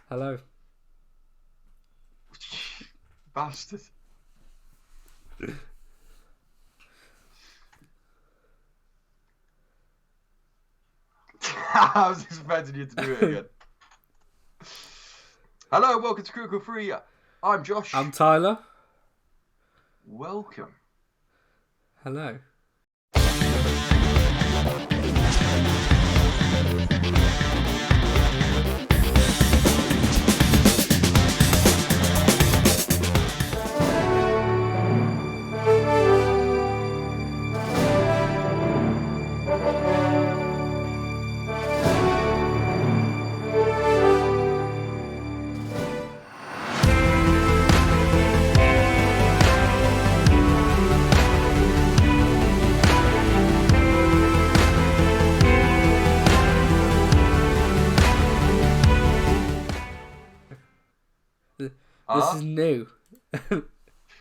Hello. Bastard. I was expecting you to do it again. Hello, welcome to Critical Free. I'm Josh. I'm Tyler. Welcome. Hello. This is new.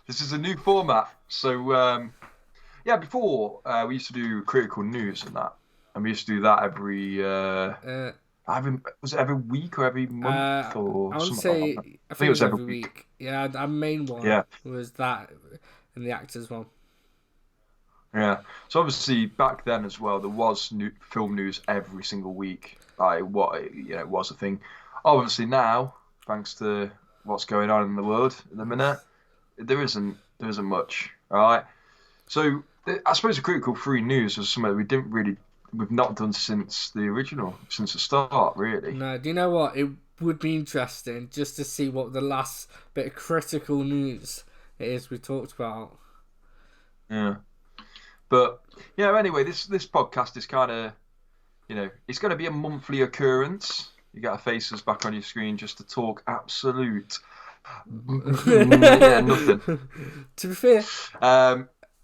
This is a new format. So, before we used to do critical news and that, and we used to do that every was it every week or every month or I would something say like that? I think it was every week. Yeah, our main one was that, and the actors one. Yeah. So obviously back then as well, there was film news every single week. Like it was a thing. Obviously now, thanks to what's going on in the world at the minute, there isn't much. All right. So I suppose the critical free news was something we've not done since the start, really. No, do you know what? It would be interesting just to see what the last bit of critical news it is we talked about. Yeah. But anyway, this podcast is kind of, it's going to be a monthly occurrence. You got our faces back on your screen just to talk absolute nothing. To be fair,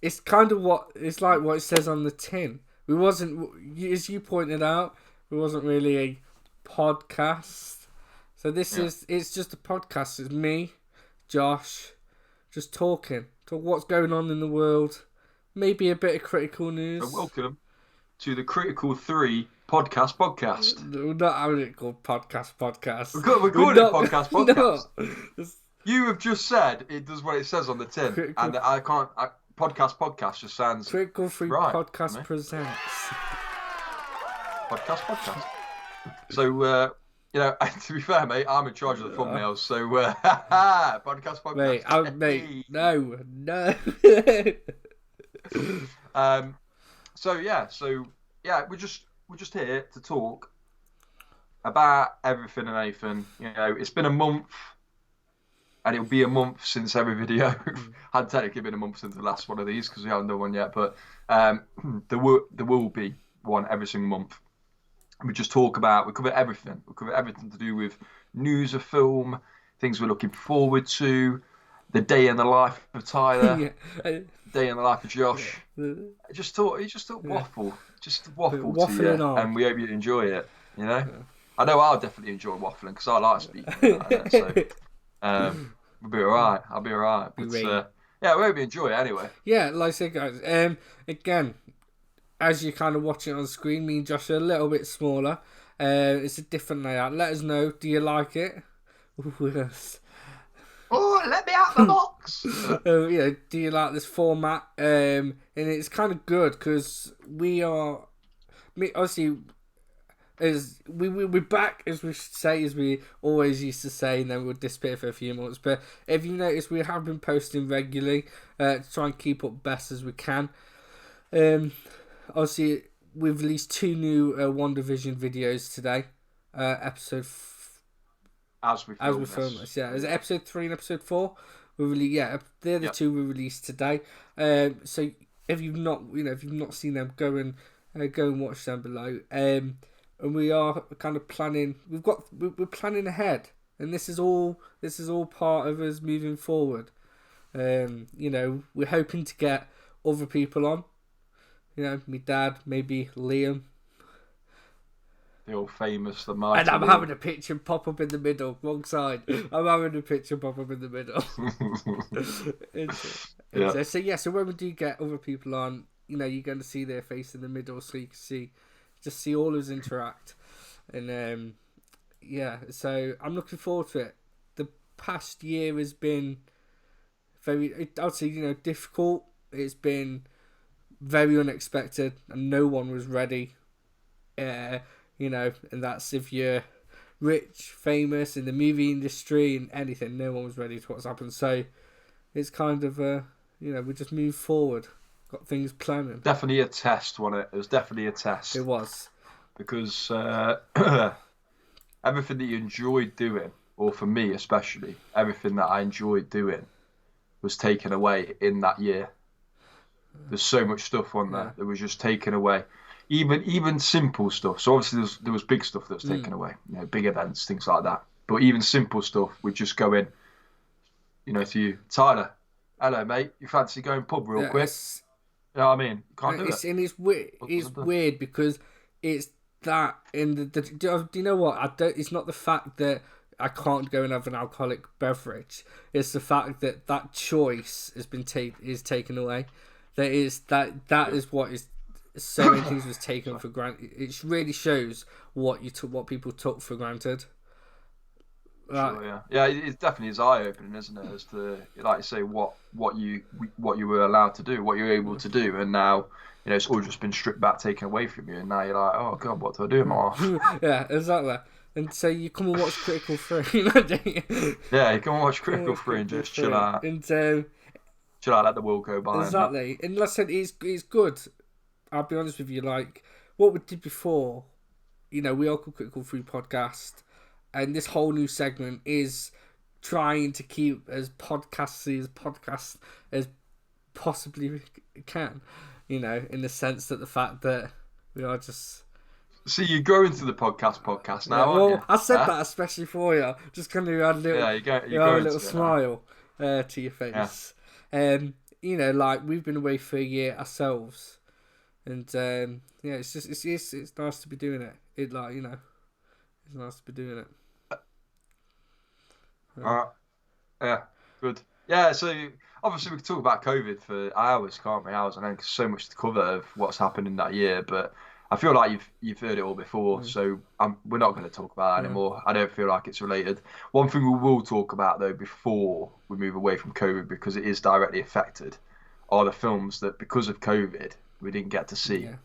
it's kind of what it says on the tin. We wasn't, as you pointed out, it wasn't really a podcast. So it's just a podcast. It's me, Josh, just talking. Talk what's going on in the world. Maybe a bit of critical news. So welcome to the Critical 3 podcast. We're not having it called podcast. We're calling it podcast. No. You have just said it does what it says on the tin, and I can't. Podcast just sounds Critical Free right, Podcast presents podcast. So to be fair, mate, I'm in charge of the thumbnails. So podcast. Mate, no. We're just here to talk about everything and anything. It's been a month, and it'll be a month since every video. Had technically been a month since the last one of these because we haven't done one yet, but there will be one every single month. We cover everything. We cover everything to do with news of film, things we're looking forward to, the day in the life of Tyler, day in the life of Josh. Just thought waffle to you, on. And we hope you enjoy it. I know I'll definitely enjoy waffling because I like speaking. So we'll be alright. I'll be alright. But we hope you enjoy it anyway. Yeah, like I said, guys. Again, as you're kind of watching it on screen, me and Josh are a little bit smaller. It's a different layout. Let us know. Do you like it? Oh, let me out the box! Do you like this format? And it's kind of good because we're back, as we always used to say, and then we'll disappear for a few months. But if you notice, we have been posting regularly to try and keep up best as we can. Obviously, we've released 2 new WandaVision videos today. As we film this. Yeah, is it episode 3 and episode 4? They're the 2 we released today. So if you've not seen them, go and watch them below. And we are kind of planning. We're planning ahead, and this is all part of us moving forward. We're hoping to get other people on. My dad, maybe Liam. The old famous, the mighty. And I'm having a picture pop up in the middle, wrong side. I'm having a picture pop up in the middle. So when we do get other people on, you're going to see their face in the middle, so you can see all of us interact. And so I'm looking forward to it. The past year has been very, I'd say, difficult. It's been very unexpected, and no one was ready. And that's if you're rich, famous in the movie industry and anything, no one was ready to what's happened. So it's kind of we just move forward, got things planning. Definitely a test, wasn't it? It was definitely a test. It was, because everything that you enjoyed doing, or for me especially, everything that I enjoyed doing was taken away in that year. There's so much stuff on there that was just taken away. Even simple stuff. So obviously there was big stuff that was taken away, big events, things like that. But even simple stuff would just go in, to you, Tyler, hello mate, you fancy going pub real quick? You know what I mean? You can't do it. And it's weird. It's weird because it's that in the do you know what? It's not the fact that I can't go and have an alcoholic beverage. It's the fact that choice has been taken away. That is what is so many things was taken for granted. It really shows what people took for granted. Sure, yeah. It definitely is eye opening, isn't it? As to, like you say, what you were allowed to do, what you're able to do, and now it's all just been stripped back, taken away from you, and now you're like, oh god, what do I do in my life? Yeah, exactly. And so you come and watch Critical 3, Yeah, you come and watch Critical 3 and just chill out. And chill out, let the world go by. Exactly. And like I said, it's good. I'll be honest with you, like what we did before, we are called Critical 3 podcast, and this whole new segment is trying to keep as podcast as possibly can, in the sense that the fact that we are just... See, you go into the podcast now, aren't you? I said that especially for you. Just kind of add a little smile to your face. Yeah. Like we've been away for a year ourselves, and it's nice to be doing it. It's nice to be doing it. Yeah, good. Yeah, so obviously we could talk about COVID for hours, can't we? Hours, and then so much to cover of what's happened in that year, but I feel like you've heard it all before, so we're not going to talk about that anymore. I don't feel like it's related. One thing we will talk about, though, before we move away from COVID, because it is directly affected, are the films that, because of COVID, we didn't get to see. Yeah.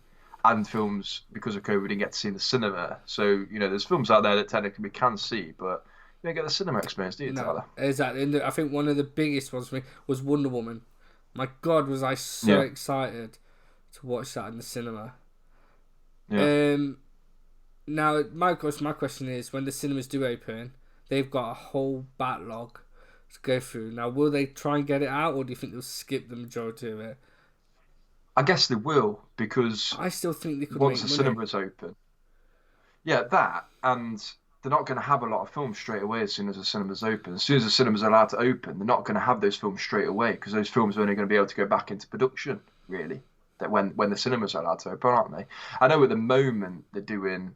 And films, because of COVID, we didn't get to see in the cinema. So, there's films out there that technically we can see, but you don't get the cinema experience, do you, Tyler? Exactly. And I think one of the biggest ones for me was Wonder Woman. My God, was I so excited to watch that in the cinema. Yeah. Now, my question is, when the cinemas do open, they've got a whole backlog to go through. Now, will they try and get it out, or do you think they'll skip the majority of it? I guess they will, because I still think they could once the cinemas open. Yeah, that, and they're not going to have a lot of films straight away as soon as the cinemas open. As soon as the cinemas are allowed to open, they're not going to have those films straight away, because those films are only going to be able to go back into production, really. That when the cinemas are allowed to open, aren't they? I know at the moment they're doing,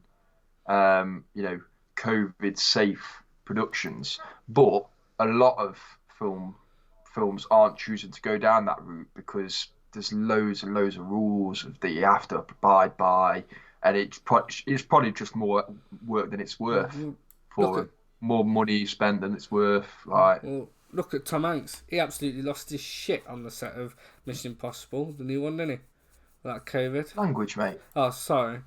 COVID safe productions, but a lot of films aren't choosing to go down that route because there's loads and loads of rules that you have to abide by, and it's probably just more work than it's worth for more money spent than it's worth. Like, well, look at Tom Hanks. He absolutely lost his shit on the set of Mission Impossible, the new one, didn't he? That COVID. Language, mate. Oh, sorry.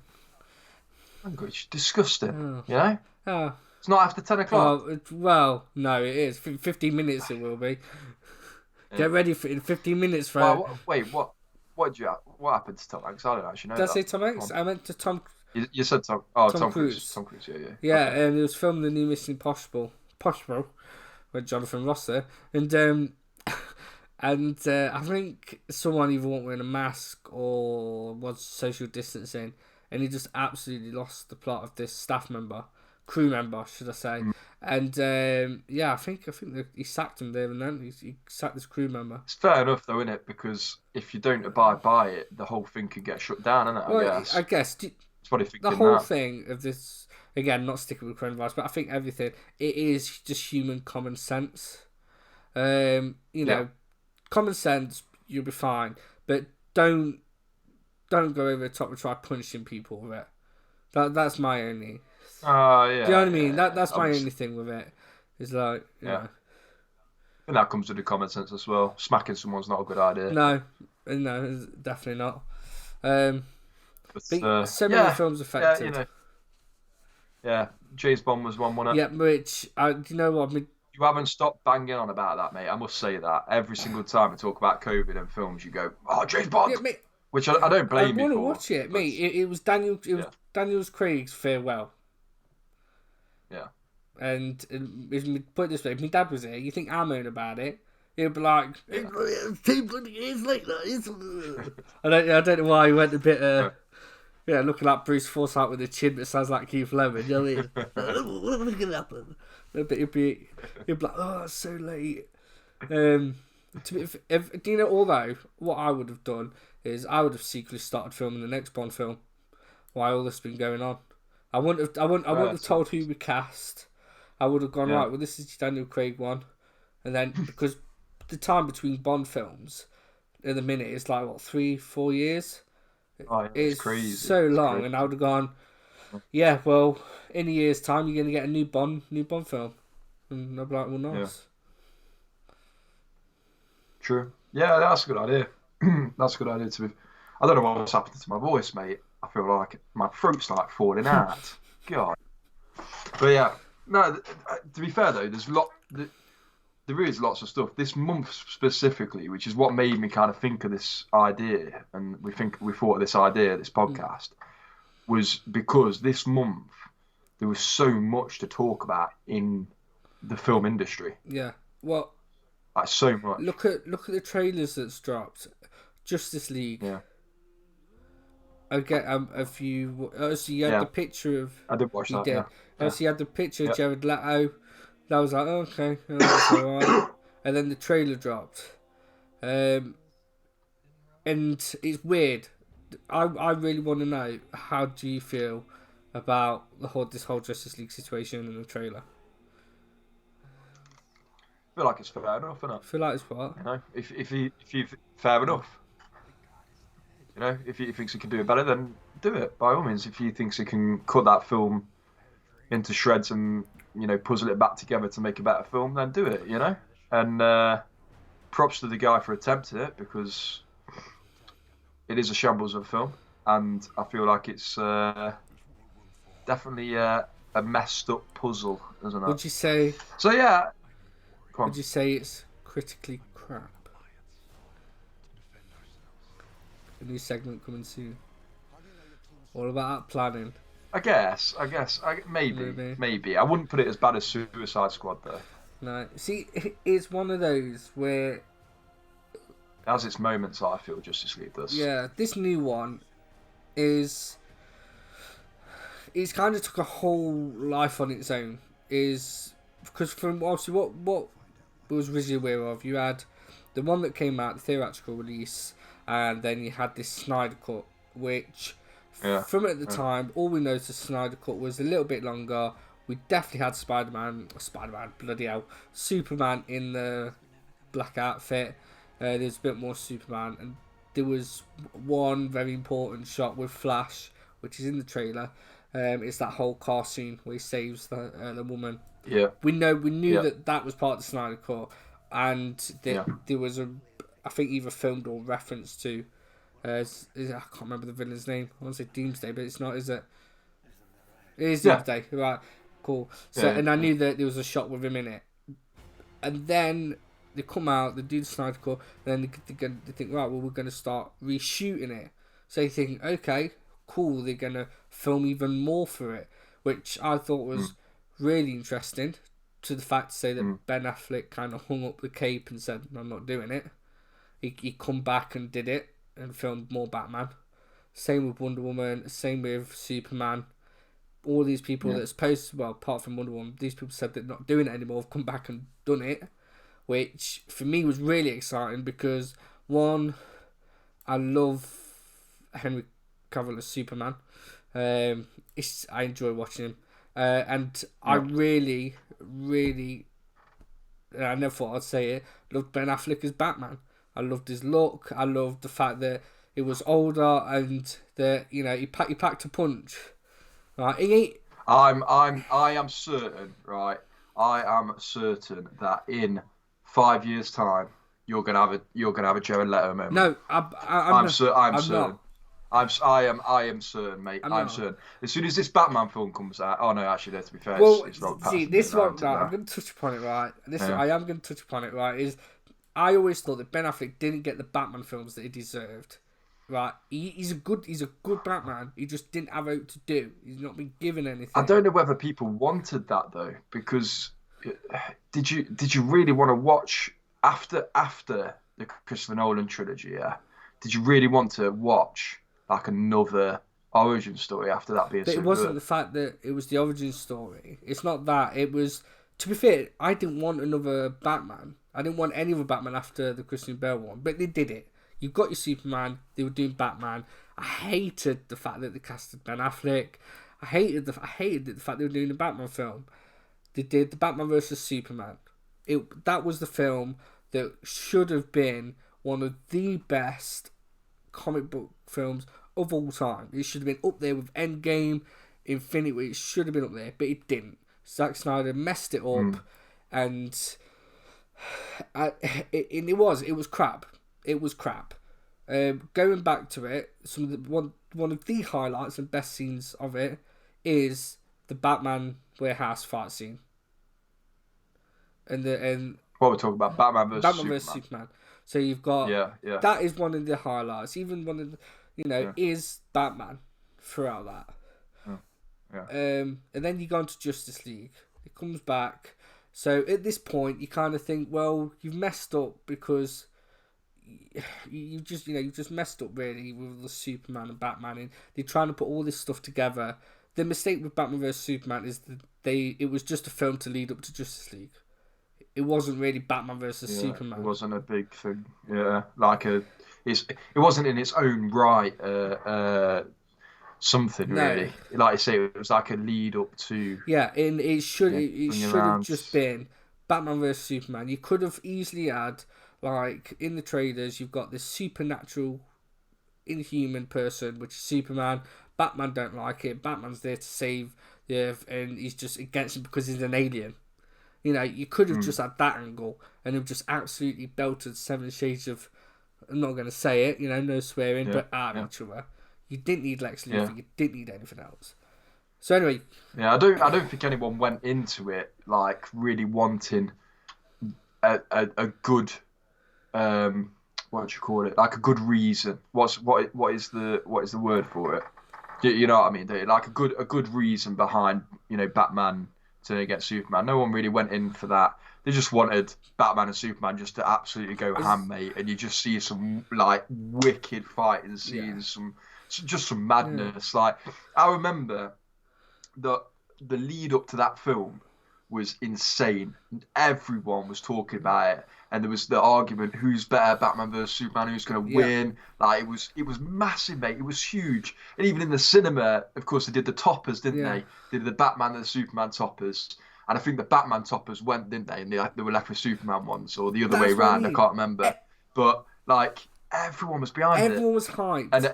Language. Disgusting. Oh. Oh. It's not after 10 o'clock. Well, no, it is. 15 minutes it will be. Yeah. Get ready for in 15 minutes for... Well, wait, what happened to Tom Hanks? I don't actually know. Did I say Tom Hanks? I meant to Tom... You said Tom... Oh, Tom Cruise. Tom Cruise, yeah. Yeah, okay. And it was filming the new Mission Impossible with Jonathan Ross there. And I think someone either wasn't wearing a mask or was social distancing, and he just absolutely lost the plot of this crew member, should I say. And I think he sacked him there and then. He sacked this crew member. It's fair enough though, isn't it? Because if you don't abide by it, the whole thing could get shut down, isn't it? I guess. It's what I think. The whole thing of this, again, not sticking with coronavirus, but I think everything, it is just human common sense. Common sense, you'll be fine, but don't go over the top and try punishing people with it. That's my only Yeah. Do you know what I mean? Yeah. That's my Obviously. only thing with it. Is like, you know. I think that comes with the common sense as well. Smacking someone's not a good idea. No, no, definitely not. But But so many films affected. Yeah. James Bond was one, wasn't it? Yeah, which do you know what? I mean, You haven't stopped banging on about that, mate. I must say that every single time we talk about COVID and films, you go, "Oh, James Bond," yeah, mate, which I don't I blame you want to for. watch it, But, mate. It was Daniel. It was Daniel's Craig's farewell. Yeah. And if you put it this way, if my dad was here, you think I'm moan about it? He'd be like, "It's 2 bloody years later." I don't know why he went a bit. Looking at Bruce Forsyth with a chin that sounds like Keith Lemon. You know what I mean? What's going to happen? But he'd be like, "Oh, it's so late." Do you know? Although what I would have done is I would have secretly started filming the next Bond film while all this has been going on. I wouldn't have told who we cast. I would have gone right. Well, this is Daniel Craig one, and then because the time between Bond films in the minute is like what 3-4 years. It's crazy. So long, and I would have gone. Yeah, well, in a year's time, you're gonna get a new Bond film, and I'd be like, well, nice. Yeah. True. Yeah, that's a good idea. That's a good idea to be. I don't know what's happening to my voice, mate. I feel like my throat's like falling out. God. But yeah, no. To be fair though, there is lots of stuff this month specifically, which is what made me kind of think of this idea, and we thought of this idea, this podcast, was because this month there was so much to talk about in the film industry. Yeah, well, like so much. Look at the trailers that's dropped. Justice League. Yeah. I get a few. So you had the picture of. I did watch that. Yeah. So you had the picture of Jared Leto. That was like, okay, that's alright. And then the trailer dropped. And it's weird. I really want to know, how do you feel about this whole Justice League situation in the trailer? I feel like it's fair enough, isn't it? I feel like it's what? You know, if you fair enough. You know, if he thinks he can do it better, then do it by all means. If he thinks he can cut that film into shreds and puzzle it back together to make a better film, then do it. You know, and props to the guy for attempting it, because it is a shambles of a film, and I feel like it's definitely a messed up puzzle, isn't it? Would you say? So yeah. Would you say it's critically crap? A new segment coming soon. All about planning. I guess. Maybe. I wouldn't put it as bad as Suicide Squad though. No. See, it's one of those where it has its moments. I feel Justice League does. Yeah, this new one is. It's kind of took a whole life on its own. Because from obviously what was originally aware of, you had the one that came out, the theatrical release, and then you had this Snyder Cut, which from at the time, all we know is the Snyder Cut was a little bit longer. We definitely had Spider-Man, bloody hell, Superman in the black outfit. There's a bit more Superman, and there was one very important shot with Flash, which is in the trailer. It's that whole car scene where he saves the woman. Yeah. We knew that was part of the Snyder Cut, and there was I think either filmed or reference to. I can't remember the villain's name. I want to say Doomsday, but it's not, is it? It is Doomsday, right? Cool. So, and I knew that there was a shot with him in it, and then they come out, they do the Snyder Cut, and then they think, right, well, we're going to start reshooting it. So you think, okay, cool, they're going to film even more for it, which I thought was really interesting, to the fact to say that Ben Affleck kind of hung up the cape and said, I'm not doing it. He come back and did it and filmed more Batman. Same with Wonder Woman, same with Superman. All these people that supposed to, well, apart from Wonder Woman, these people said they're not doing it anymore, have come back and done it, which for me was really exciting because, one, I love Henry Cavill as Superman. I enjoy watching him. And I really, really, I never thought I'd say it, loved Ben Affleck as Batman. I loved his look. I loved the fact that he was older and that, he packed a punch. Right? I am certain, right? I am certain that in 5 years' time, you're gonna have a Jared Leto moment. No, I'm not. I'm I'm certain. not. I am certain, mate. I'm I'm not. certain. As soon as this Batman film comes out, oh no, actually, to be fair, Well, it's Robert see, Pattinson doing this one, around it right, I'm now. going to touch upon it, right? Yeah. I am going to touch upon it, right? Is I always thought that Ben Affleck didn't get the Batman films that he deserved. Right, he's a good Batman. He just didn't have out to do. He's not been given I anything. don't know whether people wanted that though, because did you really want to watch after the Christopher Nolan trilogy? Yeah, did you really want to watch like another origin story after that being But it so wasn't good? the fact that it was the origin story. It's not that. It was, to be fair, I didn't want another Batman. I didn't want any other Batman after the Christian Bale one. But they did it. You got your Superman. They were doing Batman. I hated the fact that they casted Ben Affleck. I hated the fact they were doing the Batman film. They did the Batman versus Superman. That was the film that should have been one of the best comic book films of all time. It should have been up there with Endgame, Infinity. It should have been up there, but it didn't. Zack Snyder messed it up, and it was crap. It was crap. Going back to it, one of the highlights and best scenes of it is the Batman warehouse fight scene, and What we're talking about, Batman vs Superman. So you've got Yeah. that is one of the highlights. Even one of the, Yeah. is Batman throughout that. Yeah. And then you go on to Justice League. It comes back. So at this point, you kind of think, well, you've messed up because you just messed up really with the Superman and Batman, and they're trying to put all this stuff together. The mistake with Batman vs Superman is that it was just a film to lead up to Justice League. It wasn't really Batman versus Superman. It wasn't a big thing. Yeah, it wasn't in its own right something really. Like I say, it was like a lead up to. Yeah, and it should have around. just been Batman vs Superman. You could have easily had, like, in the trailers, you've got this supernatural, inhuman person, which is Superman. Batman don't like it. Batman's there to save the Earth, and he's just against him because he's an alien. You could have just had that angle, and have just absolutely belted Seven Shades of. I'm not going to say it, no swearing, but each other. You didn't need Lex Luthor. You didn't need anything else. So anyway, I don't think anyone went into it like really wanting a good what do you call it? Like a good reason. What is the word for it? You know what I mean? Like a good reason behind Batman turning against Superman. No one really went in for that. They just wanted Batman and Superman just to absolutely go ham, mate. And you just see some like wicked fighting scenes, some madness. Like I remember the lead up to that film was insane. Everyone was talking about it, and there was the argument: who's better, Batman versus Superman? Who's going to win? Like it was massive, mate. It was huge. And even in the cinema, of course, they did the toppers, didn't they? They did the Batman and the Superman toppers. And I think the Batman toppers went, didn't they? And they were left with Superman ones, or the other way around. I can't remember. But like everyone was behind it. Everyone was hyped. And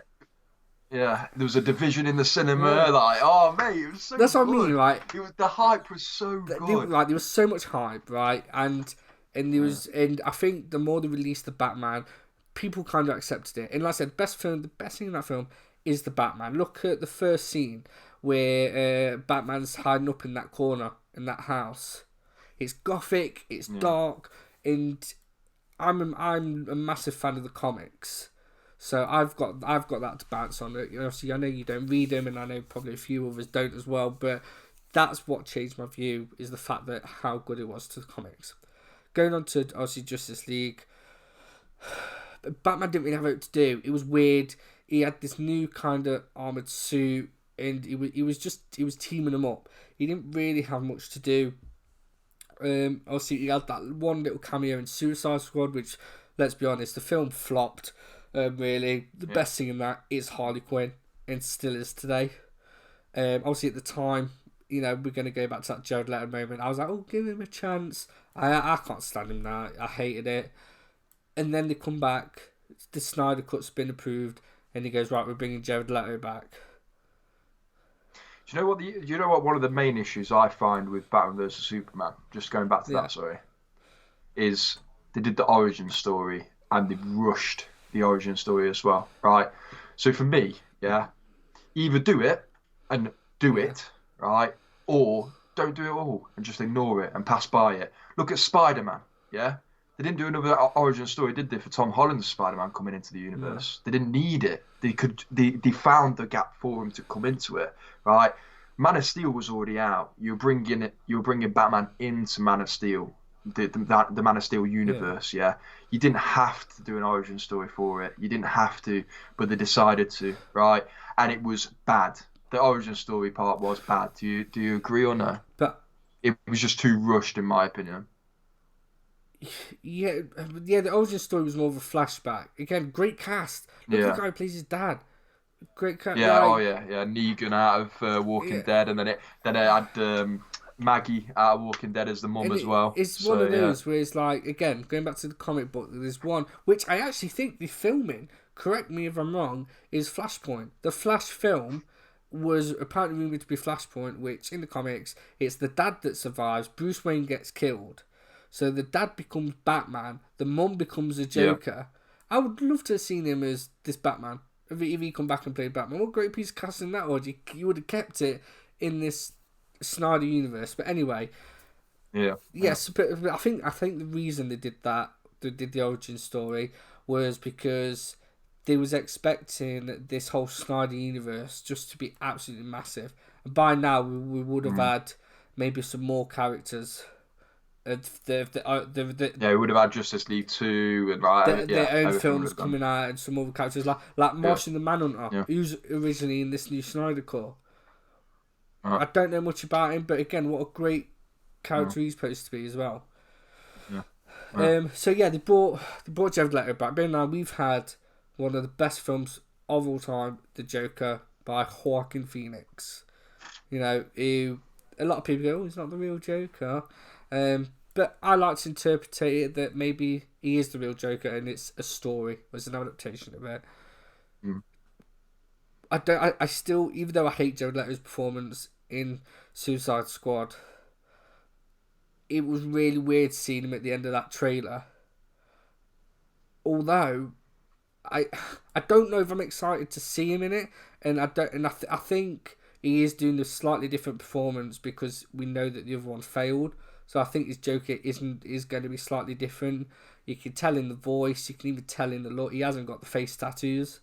there was a division in the cinema. Like, oh mate, it was so. That's good. what I mean. Like the hype was so good. There was so much hype, right? And there was, and I think the more they released the Batman, people kind of accepted it. And like I said, the best thing in that film is the Batman. Look at the first scene where Batman's hiding up in that corner in that house. It's gothic, it's dark, and I'm a massive fan of the comics, so I've got that to bounce on. Obviously, I know you don't read them, and I know probably a few others don't as well. But that's what changed my view, is the fact that how good it was to the comics. Going on to obviously Justice League, Batman didn't really have what to do. It was weird. He had this new kind of armored suit, and he was teaming them up. He didn't really have much to do. Obviously, he had that one little cameo in Suicide Squad, which, let's be honest, the film flopped. Really, the best thing in that is Harley Quinn, and still is today. Obviously, at the time, we're going to go back to that Jared Leto moment. I was like, oh, give him a chance. I can't stand him now. I hated it. And then they come back. The Snyder Cut's been approved, and he goes, right, we're bringing Jared Leto back. Do you know what one of the main issues I find with Batman versus Superman, just going back to Yeah. that, sorry, is they did the origin story and they rushed the origin story as well, right? So for me, yeah, either do it and do Yeah. it, right? Or don't do it all and just ignore it and pass by it. Look at Spider-Man, yeah? They didn't do another origin story, did they, for Tom Holland's Spider-Man coming into the No. universe? They didn't need it. They found the gap for him to come into it, right? Man of Steel was already out. You're bringing Batman into Man of Steel, the Man of Steel Yeah. universe. Yeah, you didn't have to do an origin story for it. You didn't have to, but they decided to, right? And it was bad. The origin story part was bad. Do you agree or no? But It was just too rushed, in my opinion. yeah, yeah. The origin story was more of a flashback. Again, great cast. Look at the Yeah. guy who plays his dad. Great cast. Yeah, oh yeah, yeah. Negan out of Walking Yeah. Dead, and then it had Maggie out of Walking Dead as the mum And as well. it's one So of yeah, those where it's like, again, going back to the comic book, there's one which I actually think the filming, correct me if I'm wrong, is Flashpoint. The Flash film was apparently rumored to be Flashpoint, which in the comics, it's the dad that survives, Bruce Wayne gets killed. So the dad becomes Batman, the mum becomes a yeah, Joker. I would love to have seen him as this Batman. If he come back and played Batman, what great piece of casting that was. You would have kept it in this Snyder universe. But anyway, yeah, yeah, yes, but I think the reason they did the origin story, was because they was expecting this whole Snyder universe just to be absolutely massive. And by now we would have mm. had maybe some more characters. The Yeah. We would have had Justice League 2 and like their yeah, own everything would films have gone. coming out, and some other characters like Yeah, Martian the Manhunter, yeah, who's originally in this new Snyder Cut. uh, I don't know much about him, but again, what a great yeah, character he's supposed to be as well. yeah, yeah. So yeah, they brought Jared Leto back. But now we've had one of the best films of all time, The Joker by Joaquin Phoenix. You know, a lot of people go, "Oh, he's not the real Joker," but I like to interpret it that maybe he is the real Joker, and it's a story, it's an adaptation of it. Mm. I still, even though I hate Jared Leto's performance in Suicide Squad, it was really weird seeing him at the end of that trailer. Although I I don't know if I'm excited to see him in it, and I think he is doing a slightly different performance because we know that the other one failed. So I think his Joker is going to be slightly different. You can tell in the voice, you can even tell in the look. He hasn't got the face tattoos.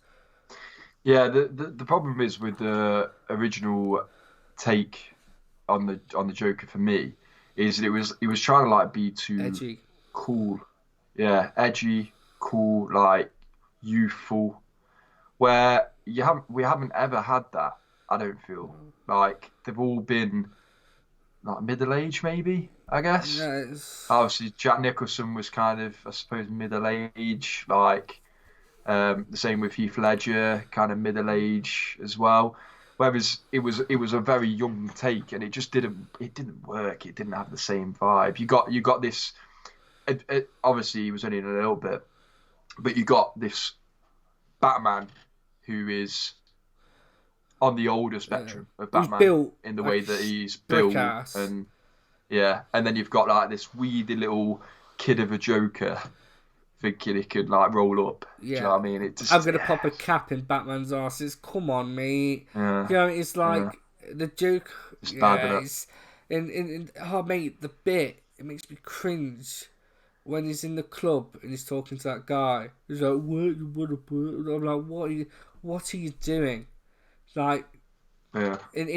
Yeah, the problem is with the original take on the Joker for me is that it was trying to like be too Edgy. cool, yeah, edgy, cool, like youthful, where we haven't ever had that. I don't feel like they've all been like middle age, maybe. I guess. Yeah, it's, Obviously, Jack Nicholson was kind of, I suppose, middle age. Like the same with Heath Ledger, kind of middle age as well. Whereas it was a very young take, and it didn't work. It didn't have the same vibe. You got this. Obviously, he was only in a little bit, but you got this Batman who is on the older spectrum of he's Batman built in the like way that he's brick built, ass. and yeah, and then you've got like this weedy little kid of a Joker thinking he could like roll up. Do you know Yeah, what I mean? It I'm just gonna pop a cap in Batman's ass. It's come on, mate. yeah, You know, it's yeah, like the joke. it's bad, Yeah, isn't it? it's oh mate, the bit it makes me cringe when he's in the club and he's talking to that guy. He's like, "What you wanna put?" And I'm like, What are you doing?" Like, Yeah, and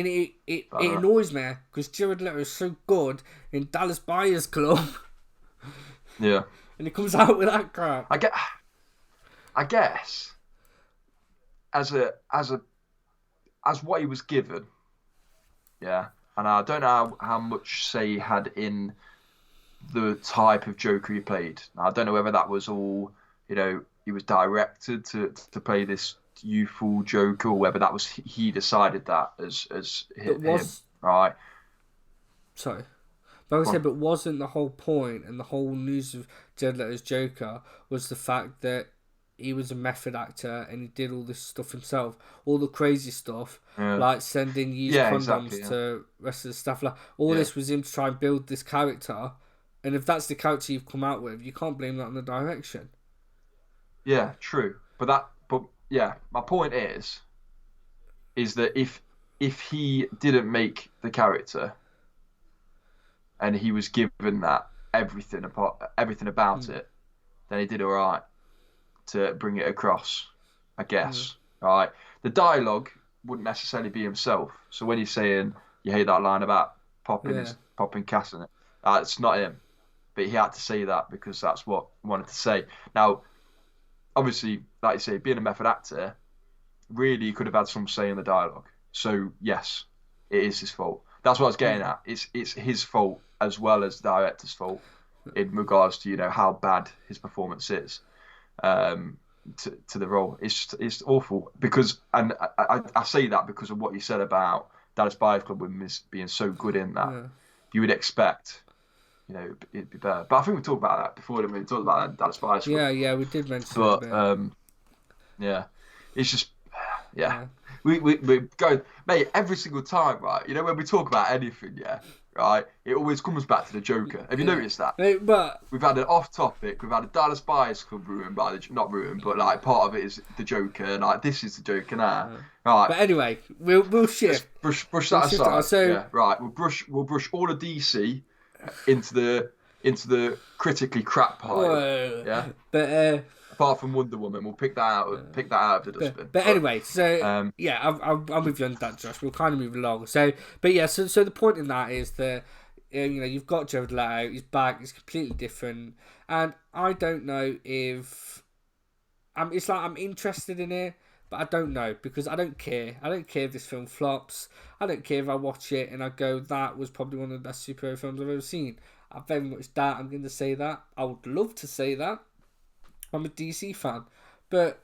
it bad, isn't it? annoys me because Jared Leto is so good in Dallas Buyers Club, Yeah. and he comes out with that crap. I guess as what he was given, yeah. And I don't know how much say he had in the type of Joker he played. Now, I don't know whether that was all, he was directed to play this youthful Joker, or whether that was he decided that as But him, right? sorry. But like I Go said, on. but wasn't the whole point and the whole news of Jared Leto's Joker was the fact that he was a method actor and he did all this stuff himself, all the crazy stuff, Yeah. like sending used Yeah, condoms exactly, to rest of the staff. Like all Yeah. this was him to try and build this character, and if that's the character you've come out with, you can't blame that on the direction. Yeah, true. But yeah, my point is that if he didn't make the character and he was given that everything about it, then he did all right to bring it across, I guess. All right. The dialogue wouldn't necessarily be himself. So when you're saying you hate that line about popping Cass in it, it's not him. But he had to say that because that's what he wanted to say. Now, obviously, like you say, being a method actor, really he could have had some say in the dialogue. So yes, it is his fault. That's what I was getting at. It's his fault as well as the director's fault in regards to how bad his performance is to the role. It's awful because, and I say that because of what you said about Dallas Buyers Club women being so good in that. Yeah. You would expect, it'd be better. But I think we talked about that before, didn't we? We talked about that Dallas Buyers Club. Yeah, we did mention but, it a bit. Yeah, it's just, yeah. We go, mate, every single time, right? When we talk about anything, right, it always comes back to the Joker. Have you noticed that? But we've had an off topic. We've had a Dallas Buyers Club ruined by not ruined, but like part of it is the Joker. Like this is the Joker now. Right. But anyway, we'll shift. Brush that aside. So, right. We'll brush all of DC into the critically crap pile. Whoa. Yeah. But apart from Wonder Woman, we'll pick that out of the dustbin. But anyway, so I'm with you on that, Josh. We'll kind of move along. So the point in that is that you've got Jared Leto. He's back. He's completely different, and I don't know if it's like I'm interested in it, but I don't know because I don't care. I don't care if this film flops. I don't care if I watch it and I go, that was probably one of the best superhero films I've ever seen. I very much doubt I'm going to say that. I would love to say that. I'm a DC fan, but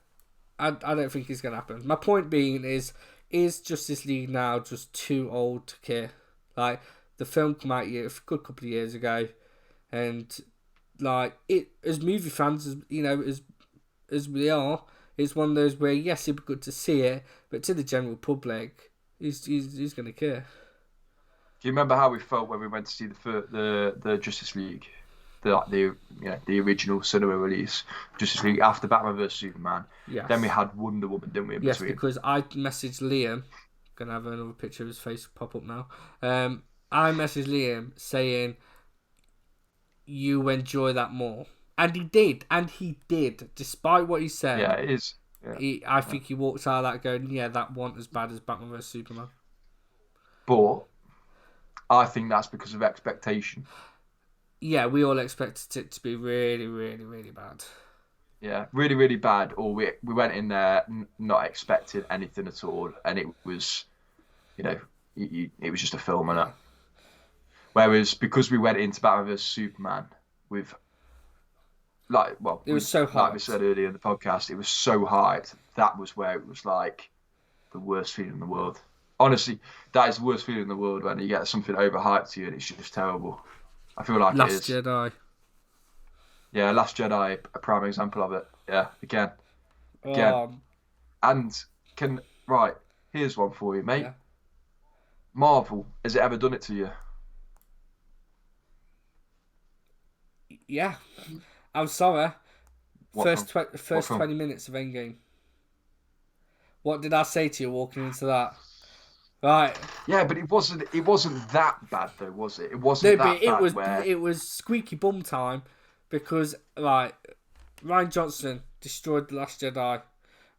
I don't think it's going to happen. My point being is Justice League now just too old to care? Like, the film came out a good couple of years ago, and like it as movie fans, as we are, it's one of those where yes, it'd be good to see it, but to the general public, he's going to care. Do you remember how we felt when we went to see the Justice League? The original cinema release, Justice League after Batman vs Superman. Yes. Then we had Wonder Woman, didn't we? Yes, because I messaged Liam. Gonna have another picture of his face pop up now. I messaged Liam saying, "You enjoy that more," and he did, despite what he said. Yeah, it is. Yeah. I think he walked out of that going, "Yeah, that wasn't as bad as Batman vs Superman." But I think that's because of expectation. Yeah, we all expected it to be really, really, really bad. Yeah, really, really bad. Or we went in there not expecting anything at all, and it was, it was just a film, innit? Whereas because we went into Batman vs Superman with, it was so hyped. Like we said earlier in the podcast, it was so hyped. That was where it was like the worst feeling in the world. Honestly, that is the worst feeling in the world when you get something overhyped to you and it's just terrible. I feel like Last Jedi. Yeah, Last Jedi, a prime example of it. Yeah, again. And here's one for you, mate. Yeah. Marvel, has it ever done it to you? Yeah. I'm sorry. First 20 minutes of Endgame. What did I say to you walking into that? Right. Yeah, but it wasn't that bad though, was it? It wasn't that bad. It was squeaky bum time because Ryan Johnson destroyed The Last Jedi,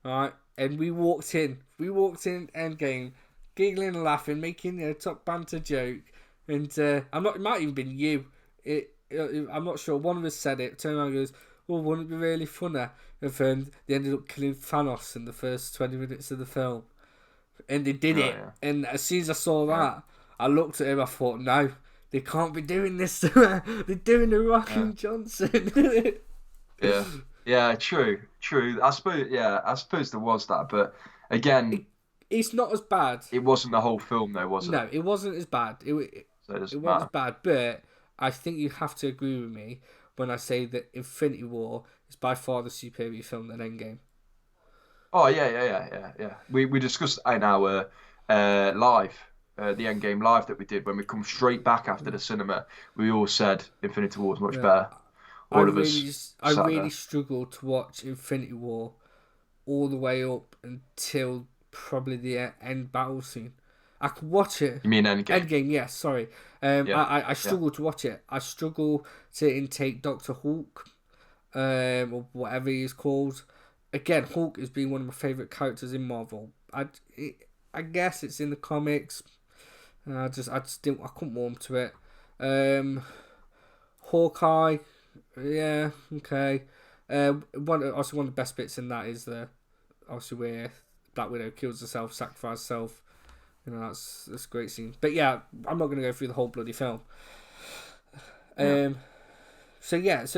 right? And we walked in Endgame, giggling and laughing, making a top banter joke, and it might even been you. I'm not sure. One of us said it. Turned around and goes, "Oh, wouldn't it be really funny if they ended up killing Thanos in the first 20 minutes of the film?" And they did it. Yeah. And as soon as I saw that, I looked at him. I thought, no, they can't be doing this. They're doing the Rock and Johnson. Yeah, true. I suppose there was that, but again, it's not as bad. It wasn't the whole film, though, was it? No, it wasn't as bad. It wasn't as bad, but I think you have to agree with me when I say that Infinity War is by far the superior film than Endgame. Oh yeah. We discussed in our live, the Endgame live that we did when we come straight back after the cinema. We all said Infinity War is much better. All of us. I really struggled to watch Infinity War all the way up until probably the end battle scene. I could watch it. You mean Endgame? Endgame, yes. Sorry. I struggled to watch it. I struggle to intake Doctor Hulk, or whatever he is called. Again, Hulk has been one of my favourite characters in Marvel. I guess it's in the comics. I couldn't warm to it. Hawkeye, yeah, okay. One of the best bits in that is obviously where Black Widow kills herself, sacrifices herself. That's a great scene. But yeah, I'm not going to go through the whole bloody film. So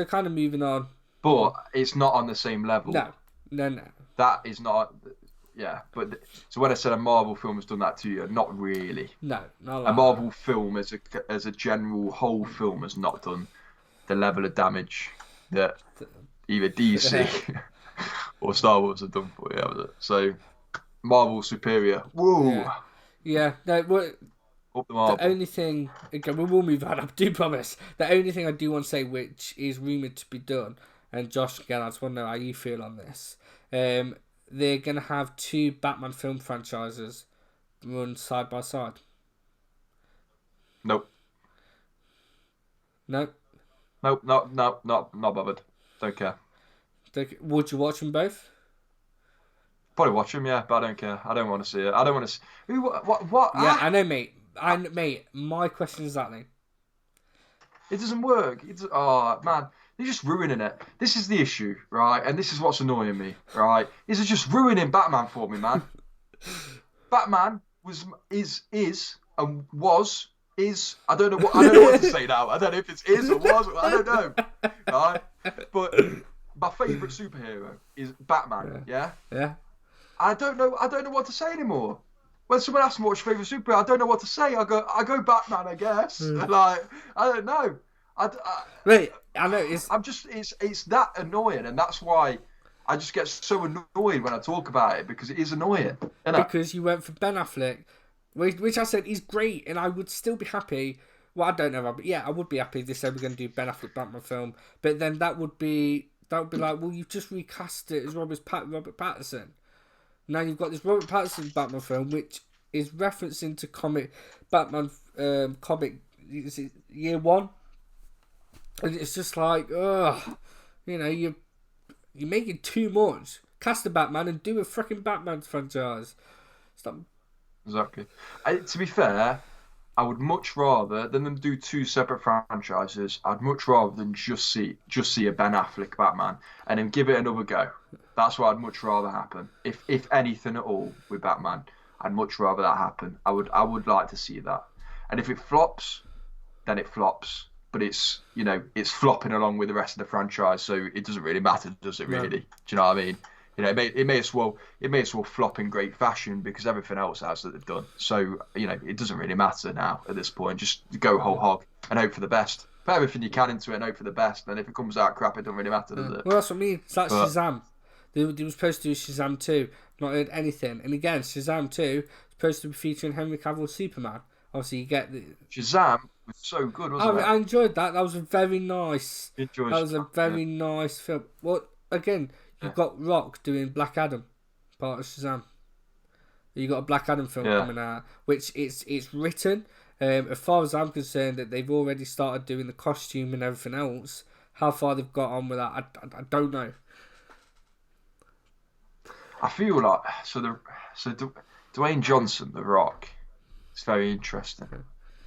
kind of moving on. But it's not on the same level. No. That is not. Yeah, but so when I said a Marvel film has done that to you, not really. No, not like a Marvel film as a general whole film has not done the level of damage that either DC or Star Wars have done for you. So Marvel superior. Whoa. Yeah. No. The only thing, again, we will move on. I do promise. The only thing I do want to say, which is rumored to be done, and Josh, again, I just want to know how you feel on this. They're going to have 2 Batman film franchises run side by side. Nope. No? Nope, not bothered. Don't care. Would you watch them both? Probably watch them, yeah, but I don't care. I don't want to see it. I don't want to see... What? Yeah, I know, mate. Mate, my question is that thing. It doesn't work. Oh, man. They're just ruining it. This is the issue, right? And this is what's annoying me, right? Is just ruining Batman for me, man. Batman is I don't know what to say now. I don't know if it's is or was. I don't know. Right? But my favourite superhero is Batman. Yeah. I don't know what to say anymore. When someone asks me what's your favourite superhero, I don't know what to say. I go Batman, I guess. Like, I don't know. Wait, I know it's that annoying, and that's why I just get so annoyed when I talk about it, because it is annoying. Because you went for Ben Affleck, which I said is great, and I would still be happy. Well, I don't know, but yeah, I would be happy if they said we're going to do Ben Affleck Batman film. But then that would be like, well, you've just recast it as Robert Pattinson. Now you've got this Robert Pattinson Batman film, which is referencing to Batman comic year 1. And it's just like, ugh, you're making too much. Cast a Batman and do a freaking Batman franchise. Stop. Exactly. To be fair, I would much rather than them do 2 separate franchises. I'd much rather than just see a Ben Affleck Batman and then give it another go. That's what I'd much rather happen. If anything at all with Batman, I'd much rather that happen. I would like to see that. And if it flops, then it flops. But it's flopping along with the rest of the franchise, so it doesn't really matter, does it? Really? No. Do you know what I mean? It may as well flop in great fashion because everything else has that they've done. So it doesn't really matter now at this point. Just go whole hog and hope for the best. Put everything you can into it and hope for the best. And if it comes out crap, it doesn't really matter, does it? Well, that's what I mean. It's like Shazam. They were supposed to do Shazam 2, not heard anything. And again, Shazam 2 is supposed to be featuring Henry Cavill's Superman. Obviously, you get the Shazam was so good, wasn't it? I enjoyed that. That was a very nice. Nice film. Well, again, you've got Rock doing Black Adam, part of Shazam. You got a Black Adam film coming out, which it's written. As far as I'm concerned, that they've already started doing the costume and everything else. How far they've got on with that, I don't know. I feel like Dwayne Johnson, The Rock. It's very interesting.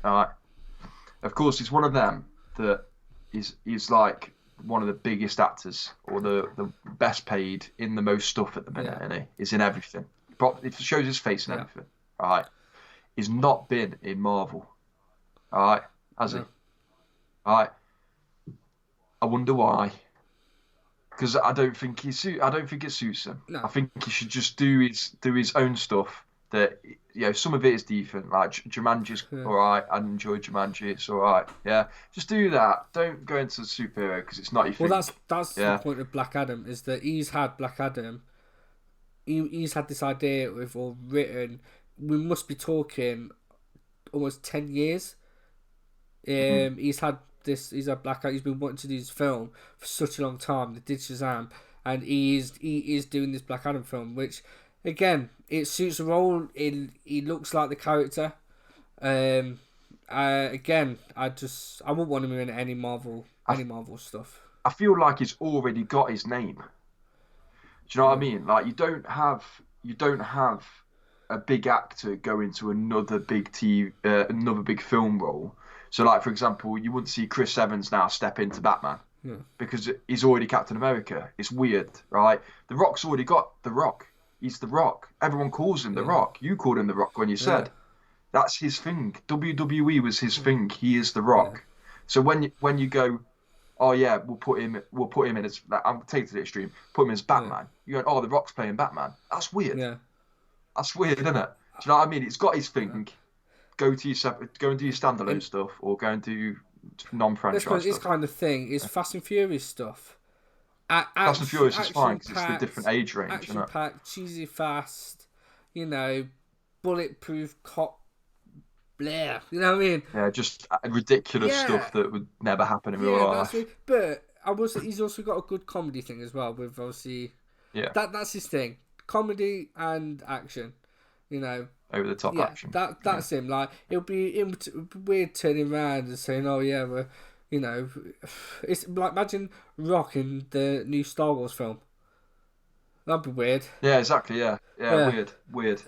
Of course, he's one of them that is like one of the biggest actors or the best paid in the most stuff at the minute, isn't he? He's in everything. It shows his face and everything. All right. He's not been in Marvel. All right. Has he? All right. I wonder why. Because I don't think it suits him. No. I think he should just do his own stuff that some of it is decent. Like Jumanji's all right. I enjoy Jumanji. It's all right. Yeah, just do that. Don't go into the superhero because it's not your thing. Well, that's the point of Black Adam, is that he's had Black Adam. He's had this idea with or written. We must be talking almost 10 years. He's had Black Adam. He's been wanting to do this film for such a long time. They did Shazam, and he is doing this Black Adam film, which, again, it suits the role. He looks like the character. Again, I wouldn't want him in any Marvel stuff. I feel like he's already got his name. Do you know what I mean? Like you don't have a big actor go into another big film role. So, like for example, you wouldn't see Chris Evans now step into Batman because he's already Captain America. It's weird, right? The Rock's already got The Rock. He's The Rock. Everyone calls him The Rock. You called him The Rock when you said that's his thing. WWE was his thing. He is The Rock. Yeah. So when you go, oh yeah, we'll put him in as, I'm taking it to the extreme, put him as Batman. You go, oh, The Rock's playing Batman. That's weird. Yeah. That's weird, isn't it? Do you know what I mean? It's got his thing. Go and do your standalone stuff, or go and do non-franchise stuff. This kind of thing is Fast and Furious stuff. Fast and Furious is fine because it's the different age range. Action-packed, cheesy fast, bulletproof cop. Blair, you know what I mean? Yeah, just ridiculous stuff that would never happen in real life. But he's also got a good comedy thing as well. With obviously, that's his thing: comedy and action. Over the top action. That's him. Like it'll be weird turning around and saying, "Oh yeah, we're," it's like imagine Rock in the new Star Wars film. That'd be weird. Yeah, exactly. Yeah. Weird.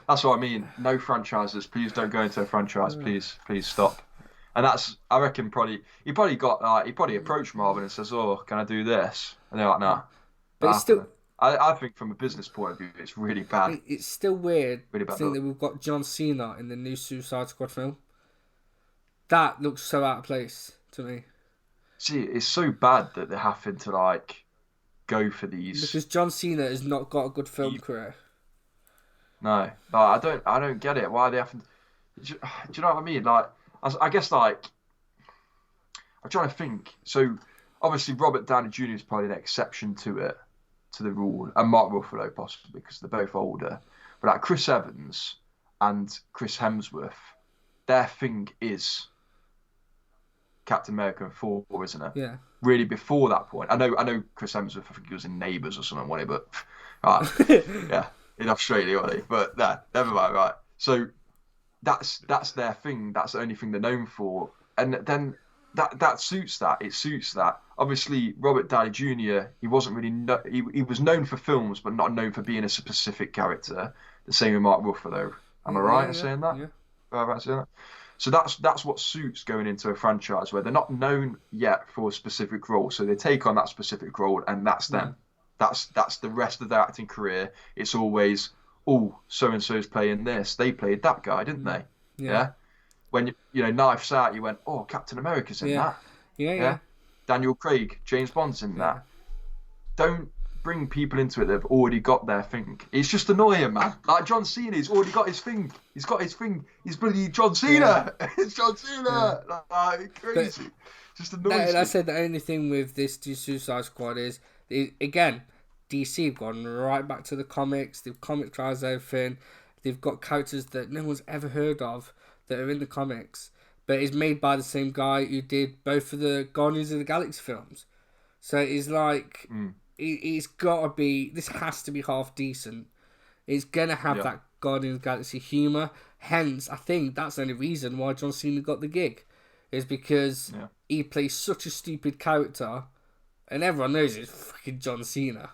That's what I mean. No franchises. Please don't go into a franchise. Please stop. And that's, I reckon, he probably approached Marvin and says, "Oh, can I do this?" And they're like, "No." But it's still. I think from a business point of view, it's really bad. It's still weird. Really bad. To think that we've got John Cena in the new Suicide Squad film. That looks so out of place to me. See, it's so bad that they're having to go for these, because John Cena has not got a good film career. No, I don't get it. Why are they having? Do you know what I mean? I guess I'm trying to think. So obviously Robert Downey Jr. is probably an exception to the rule, and Mark Ruffalo possibly because they're both older. But Chris Evans and Chris Hemsworth, their thing is Captain America and Thor, isn't it? Yeah. Really, before that point, I know Chris Hemsworth. I think he was in Neighbours or something, wasn't he? But yeah, in Australia, wasn't he? But no, never mind. Right. So that's their thing. That's the only thing they're known for, and then that suits that. It suits that. Obviously, Robert Downey Jr. He wasn't really he was known for films, but not known for being a specific character. The same with Mark Ruffalo. Am I right in saying that? Yeah. Right in saying that. So that's what suits going into a franchise where they're not known yet for a specific role. So they take on that specific role, and that's them. That's the rest of their acting career. It's always, oh, so and so's playing this. They played that guy, didn't they? Yeah. When Knives Out, you went, oh, Captain America's in that. Yeah. Daniel Craig, James Bond's in that. Don't bring people into it that have already got their thing. It's just annoying, man. Like John Cena, he's already got his thing. He's got his thing. He's bloody John Cena. Yeah. It's John Cena. Yeah. Like crazy. Just annoying. And I said the only thing with this Suicide Squad is again, DC have gone right back to the comics. They've comicized everything. They've got characters that no one's ever heard of that are in the comics, but it's made by the same guy who did both of the Guardians of the Galaxy films. So it's like. It's got to be. This has to be half decent. It's gonna have that Guardians of the Galaxy humor. Hence, I think that's the only reason why John Cena got the gig, is because he plays such a stupid character, and everyone knows it's fucking John Cena.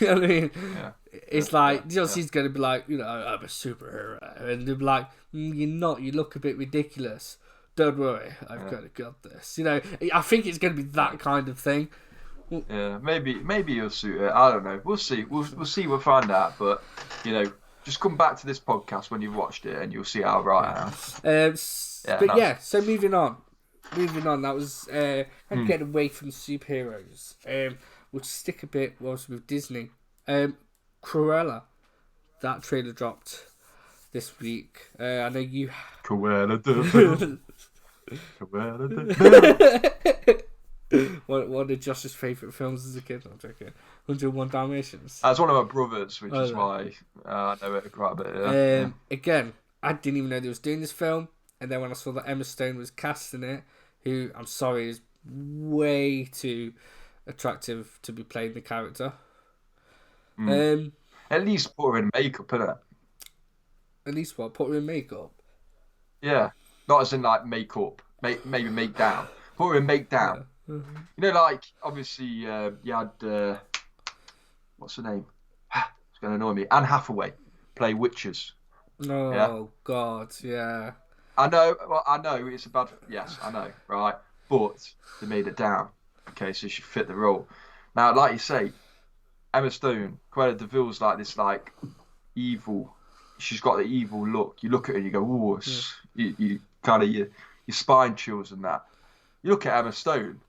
You know what I mean? Yeah. It's like John Cena's gonna be like, I'm a superhero, and they'll be like, you're not. You look a bit ridiculous. Don't worry, I've got this. I think it's gonna be that kind of thing. Yeah, maybe you'll suit it. I don't know. We'll see. We'll see. We'll find out. But just come back to this podcast when you've watched it, and you'll see how right I am. So moving on. That was getting away from superheroes. We'll stick a bit whilst with Disney. Cruella, that trailer dropped. this week. I know you. Cruella de Vil. Cruella de Vil. One of Josh's favourite films as a kid. I'm joking. 101 Dalmatians. That's one of my brothers, which is why I know it quite a bit. Yeah. Again, I didn't even know they was doing this film, and then when I saw that Emma Stone was casting it, who I'm sorry is way too attractive to be playing the character. At least put her in makeup, innit? At least what? Put her in makeup? Yeah. Not as in like makeup. Maybe make down. Put her in make down. Yeah. Mm-hmm. You know, like, obviously, you had, what's her name? It's going to annoy me. Anne Hathaway play witches. Oh, yeah? God, yeah. I know it's a bad... Yes, I know, right? But they made it down. Okay, so she fit the role. Now, like you say, Emma Stone, Cruella de Vil's like this, like, evil... She's got the evil look. You look at her and you go, ooh, you kind of, your spine chills and that. You look at Emma Stone,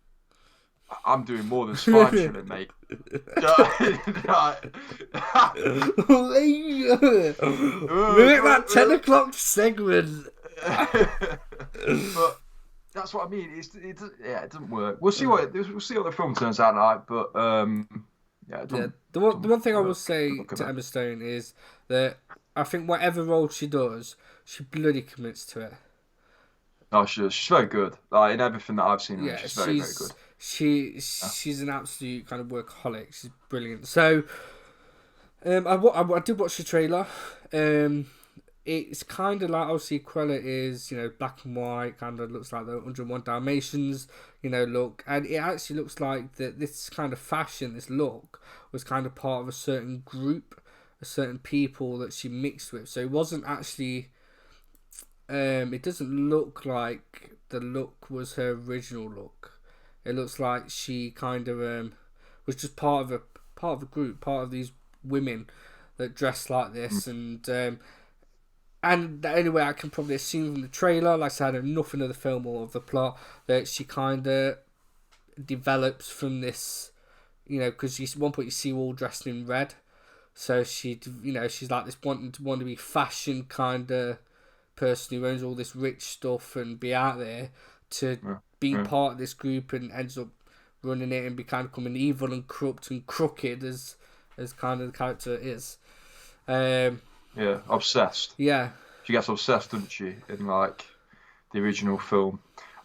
I'm doing more than spine chilling, mate. We're at that 10 o'clock segment. But that's what I mean. It doesn't work. We'll see what the film turns out like. But the one thing I will say to Emma Stone is that I think whatever role she does, she bloody commits to it. Oh, she's very good. Like in everything that I've seen her, she's very good. She's an absolute kind of workaholic. She's brilliant. So, I did watch the trailer. It's kind of like, obviously Cruella is, black and white, kind of looks like the 101 Dalmatians, look. And it actually looks like that this kind of fashion, this look, was kind of part of a certain group, a certain people that she mixed with. So it wasn't actually, it doesn't look like the look was her original look. It looks like she kind of was just part of a group, part of these women that dress like this, and the only way I can probably assume from the trailer, like I said, I know nothing of the film or of the plot, that she kind of develops from this, because at one point you see her all dressed in red, so she's like this want to be fashion kind of person who owns all this rich stuff and be out there to be part of this group, and ends up running it and becoming evil and corrupt and crooked as kind of the character is. Obsessed. Yeah. She gets obsessed, doesn't she, in like the original film?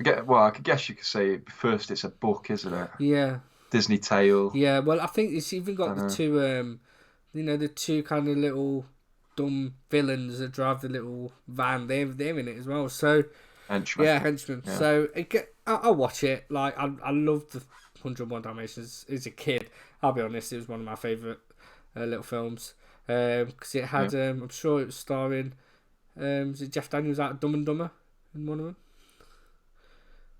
I guess you could say first it's a book, isn't it? Yeah. Disney Tale. Yeah, well, I think it's even got the two, the two kind of little dumb villains that drive the little van. They're in it as well. So henchmen. Yeah, henchmen. Yeah. So I'll watch it. Like I loved the 101 Dalmatians as a kid. I'll be honest, it was one of my favourite little films. Because it had, I'm sure it was starring, was it Jeff Daniels out of Dumb and Dumber in one of them?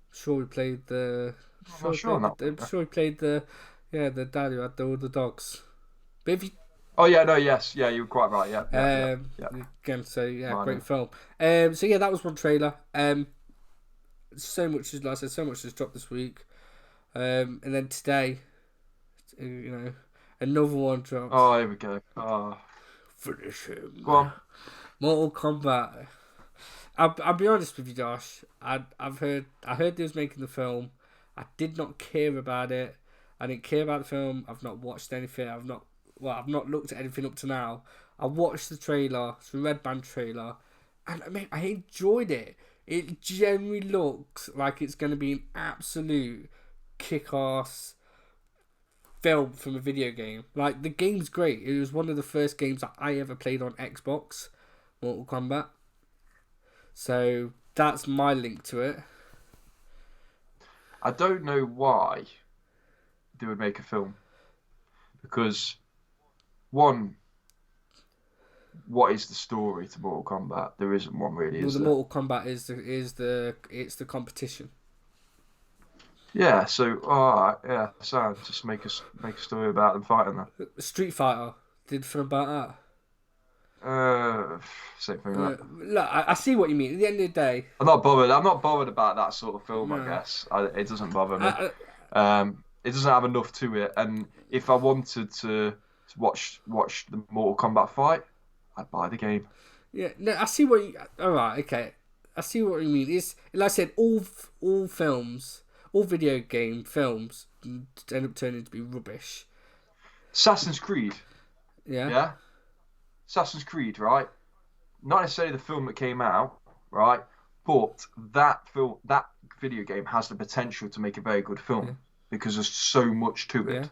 I'm sure he played the. I'm sure he played the dad who had all the dogs. But if you. Oh yeah, no, yes, yeah, you were quite right. Yeah. Again, so yeah, great film. So yeah, that was one trailer. So much as, like I said, so much has dropped this week. And then today, another one dropped. Oh, here we go. Oh. Finish him. Go on. Mortal Kombat. I'll be honest with you, Josh. I heard they was making the film. I did not care about it. I didn't care about the film. I've not watched anything. I've not looked at anything up to now. I watched the trailer, it's a Red Band trailer, and I enjoyed it. It generally looks like it's going to be an absolute kick-ass film from a video game. Like, the game's great. It was one of the first games that I ever played on Xbox, Mortal Kombat. So that's my link to it. I don't know why they would make a film, because one, what is the story to Mortal Kombat? There isn't one really. Well, the Mortal Kombat is the competition. Yeah. So, so just make a story about them fighting that. Street Fighter did film about that. Same thing. Look, I see what you mean. At the end of the day, I'm not bothered about that sort of film. No. I guess it doesn't bother me. It doesn't have enough to it, and if I wanted to watch the Mortal Kombat fight, I'd buy the game. Yeah, no, I see what you... Alright, okay. I see what you mean. It's, like I said, all films, all video game films end up turning to be rubbish. Assassin's Creed. Yeah? Yeah? Assassin's Creed, right? Not necessarily the film that came out, right? But that video game has the potential to make a very good film because there's so much to it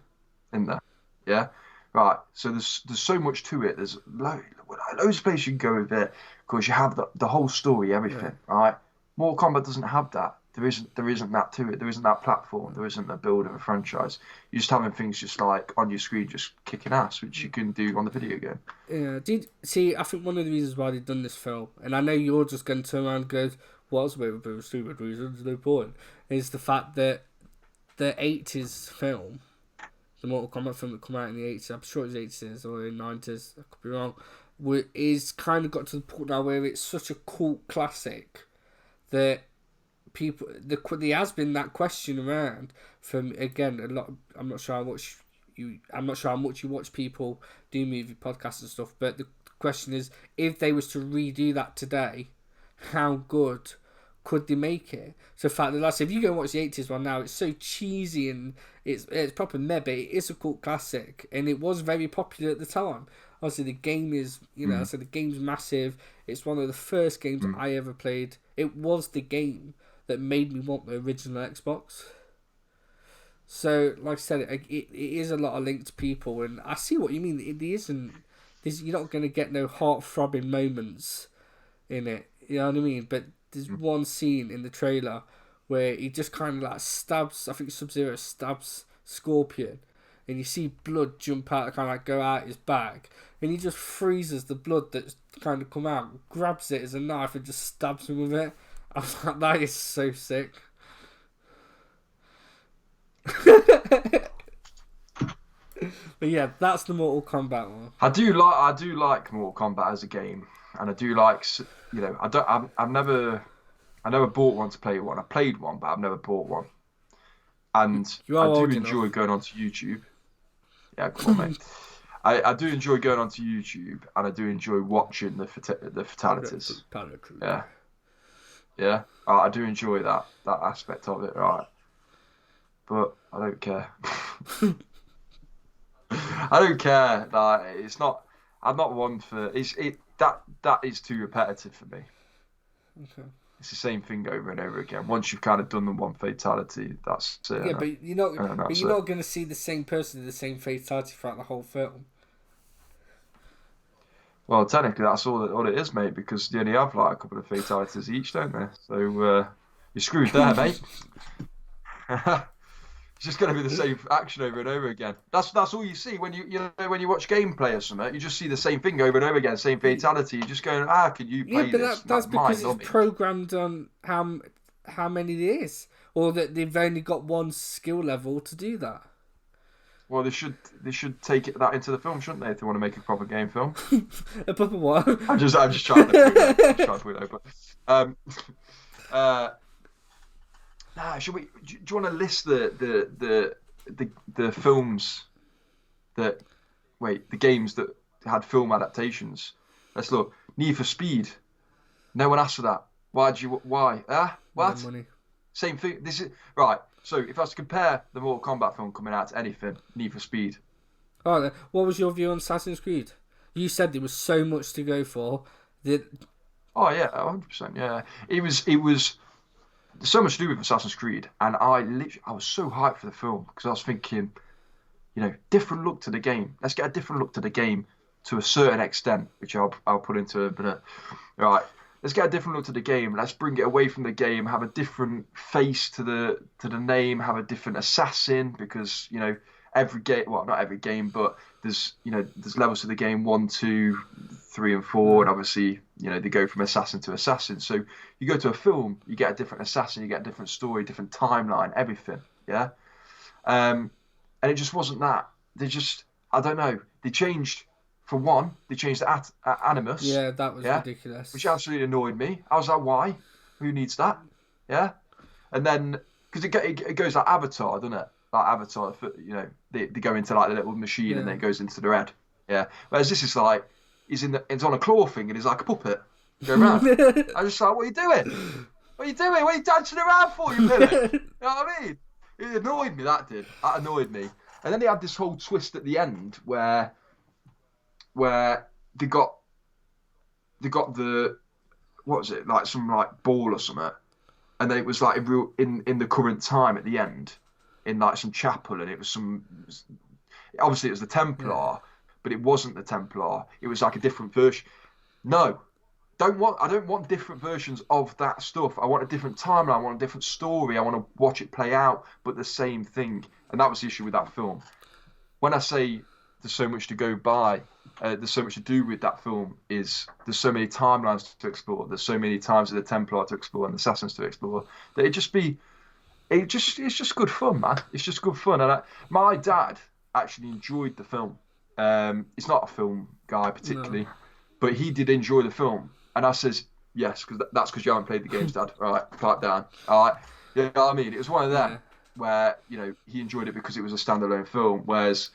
in there. Yeah? Right. So there's so much to it. There's loads of places you can go with it because you have the whole story, everything, right? Mortal Kombat doesn't have that. There isn't that to it. There isn't that platform. There isn't a build of a franchise. You're just having things just like on your screen, just kicking ass, which you can do on the video game. Yeah. I think one of the reasons why they've done this film, and I know you're just going to turn around and go, "Well, it's a bit of a stupid reason. There's no point." Is the fact that the '80s film, the Mortal Kombat film that came out in the '80s, I'm sure it was '80s or in '90s, I could be wrong, is kind of got to the point now where it's such a cult classic that people, there has been that question around from, again, a lot. I'm not sure how much you watch people do movie podcasts and stuff, but the question is, if they was to redo that today, how good could they make it? So, the fact that, like, if you go and watch the '80s one now, it's so cheesy and it's proper meh, but it is a cult classic and it was very popular at the time. Obviously, the game is, so the game's massive. It's one of the first games I ever played. It was the game that made me want the original Xbox. So, like I said, it is a lot of linked people, and I see what you mean. You're not going to get no heart-throbbing moments in it. You know what I mean? But there's one scene in the trailer where he just kind of like stabs, I think Sub-Zero stabs Scorpion, and you see blood jump out, kind of like go out his back, and he just freezes the blood that's kind of come out, grabs it as a knife and just stabs him with it. I was like, that is so sick. But yeah, that's the Mortal Kombat one. I do like Mortal Kombat as a game, and I do like, I've never bought one to play one. I played one, but I've never bought one. And I do enjoy going onto YouTube. Yeah, come on, mate. I do enjoy going onto YouTube, and I do enjoy watching the fatalities. Yeah. I do enjoy that aspect of it, right? But I don't care. I don't care. Like, it's not. I'm not one for. That is too repetitive for me. Okay. It's the same thing over and over again. Once you've kind of done the one fatality, that's it. Yeah, but you're not going to see the same person do the same fatality throughout the whole film. Well, technically, that's all it is, mate. Because they only have like a couple of fatalities each, don't they? So you're screwed there, mate. It's just going to be the same action over and over again. That's all you see when you watch gameplay or something. You just see the same thing over and over again, same fatality. You're just going, can you play this? Yeah, but that's because it's programmed on how many there is, or that they've only got one skill level to do that. Well, they should take that into the film, shouldn't they? If they want to make a proper game film. A proper what? I'm just trying to put it over. Should we? Do you want to list the films the games that had film adaptations? Let's look. Need for Speed. No one asked for that. Why? What? Money. Same thing. This is right. So if I was to compare the Mortal Kombat film coming out to anything, Need for Speed. Oh, then, what was your view on Assassin's Creed? You said there was so much to go for. Oh yeah, 100%. Yeah, it was so much to do with Assassin's Creed, and I was so hyped for the film because I was thinking, different look to the game. Let's get a different look to the game to a certain extent, which I'll put into a minute. Right. Let's get a different look to the game. Let's bring it away from the game. Have a different face to the name. Have a different assassin because every game. Well, not every game, but there's levels to the game 1, 2, 3, and 4, and obviously they go from assassin to assassin. So you go to a film, you get a different assassin, you get a different story, different timeline, everything. Yeah, and it just wasn't that. I don't know. They changed. For one, they changed the Animus. Yeah, that was ridiculous. Which absolutely annoyed me. I was like, why? Who needs that? Yeah? And then, because it goes like Avatar, doesn't it? Like Avatar, they go into like the little machine and then it goes into their head. Yeah. Whereas this is like, it's on a claw thing and he's like a puppet going around. I just like, what are you doing? What are you doing? What are you dancing around for, you pillock? You know what I mean? It annoyed me, that did. That annoyed me. And then they had this whole twist at the end where they got the, what was it, like some like ball or something, and then it was like in the current time at the end, in like some chapel, and it was obviously it was the Templar, but it wasn't the Templar. It was like a different version. No, I don't want different versions of that stuff. I want a different timeline. I want a different story. I want to watch it play out, but the same thing. And that was the issue with that film. When I say there's so much to go by, there's so much to do with that film, is there's so many timelines to explore. There's so many times of the Templar to explore and the Assassins to explore that it's just good fun, man. It's just good fun. And my dad actually enjoyed the film. He's not a film guy particularly, but he did enjoy the film. And I says, yes, because that's because you haven't played the games, Dad. All right, pipe down. All right. You know what I mean? It was one of them where, he enjoyed it because it was a standalone film, whereas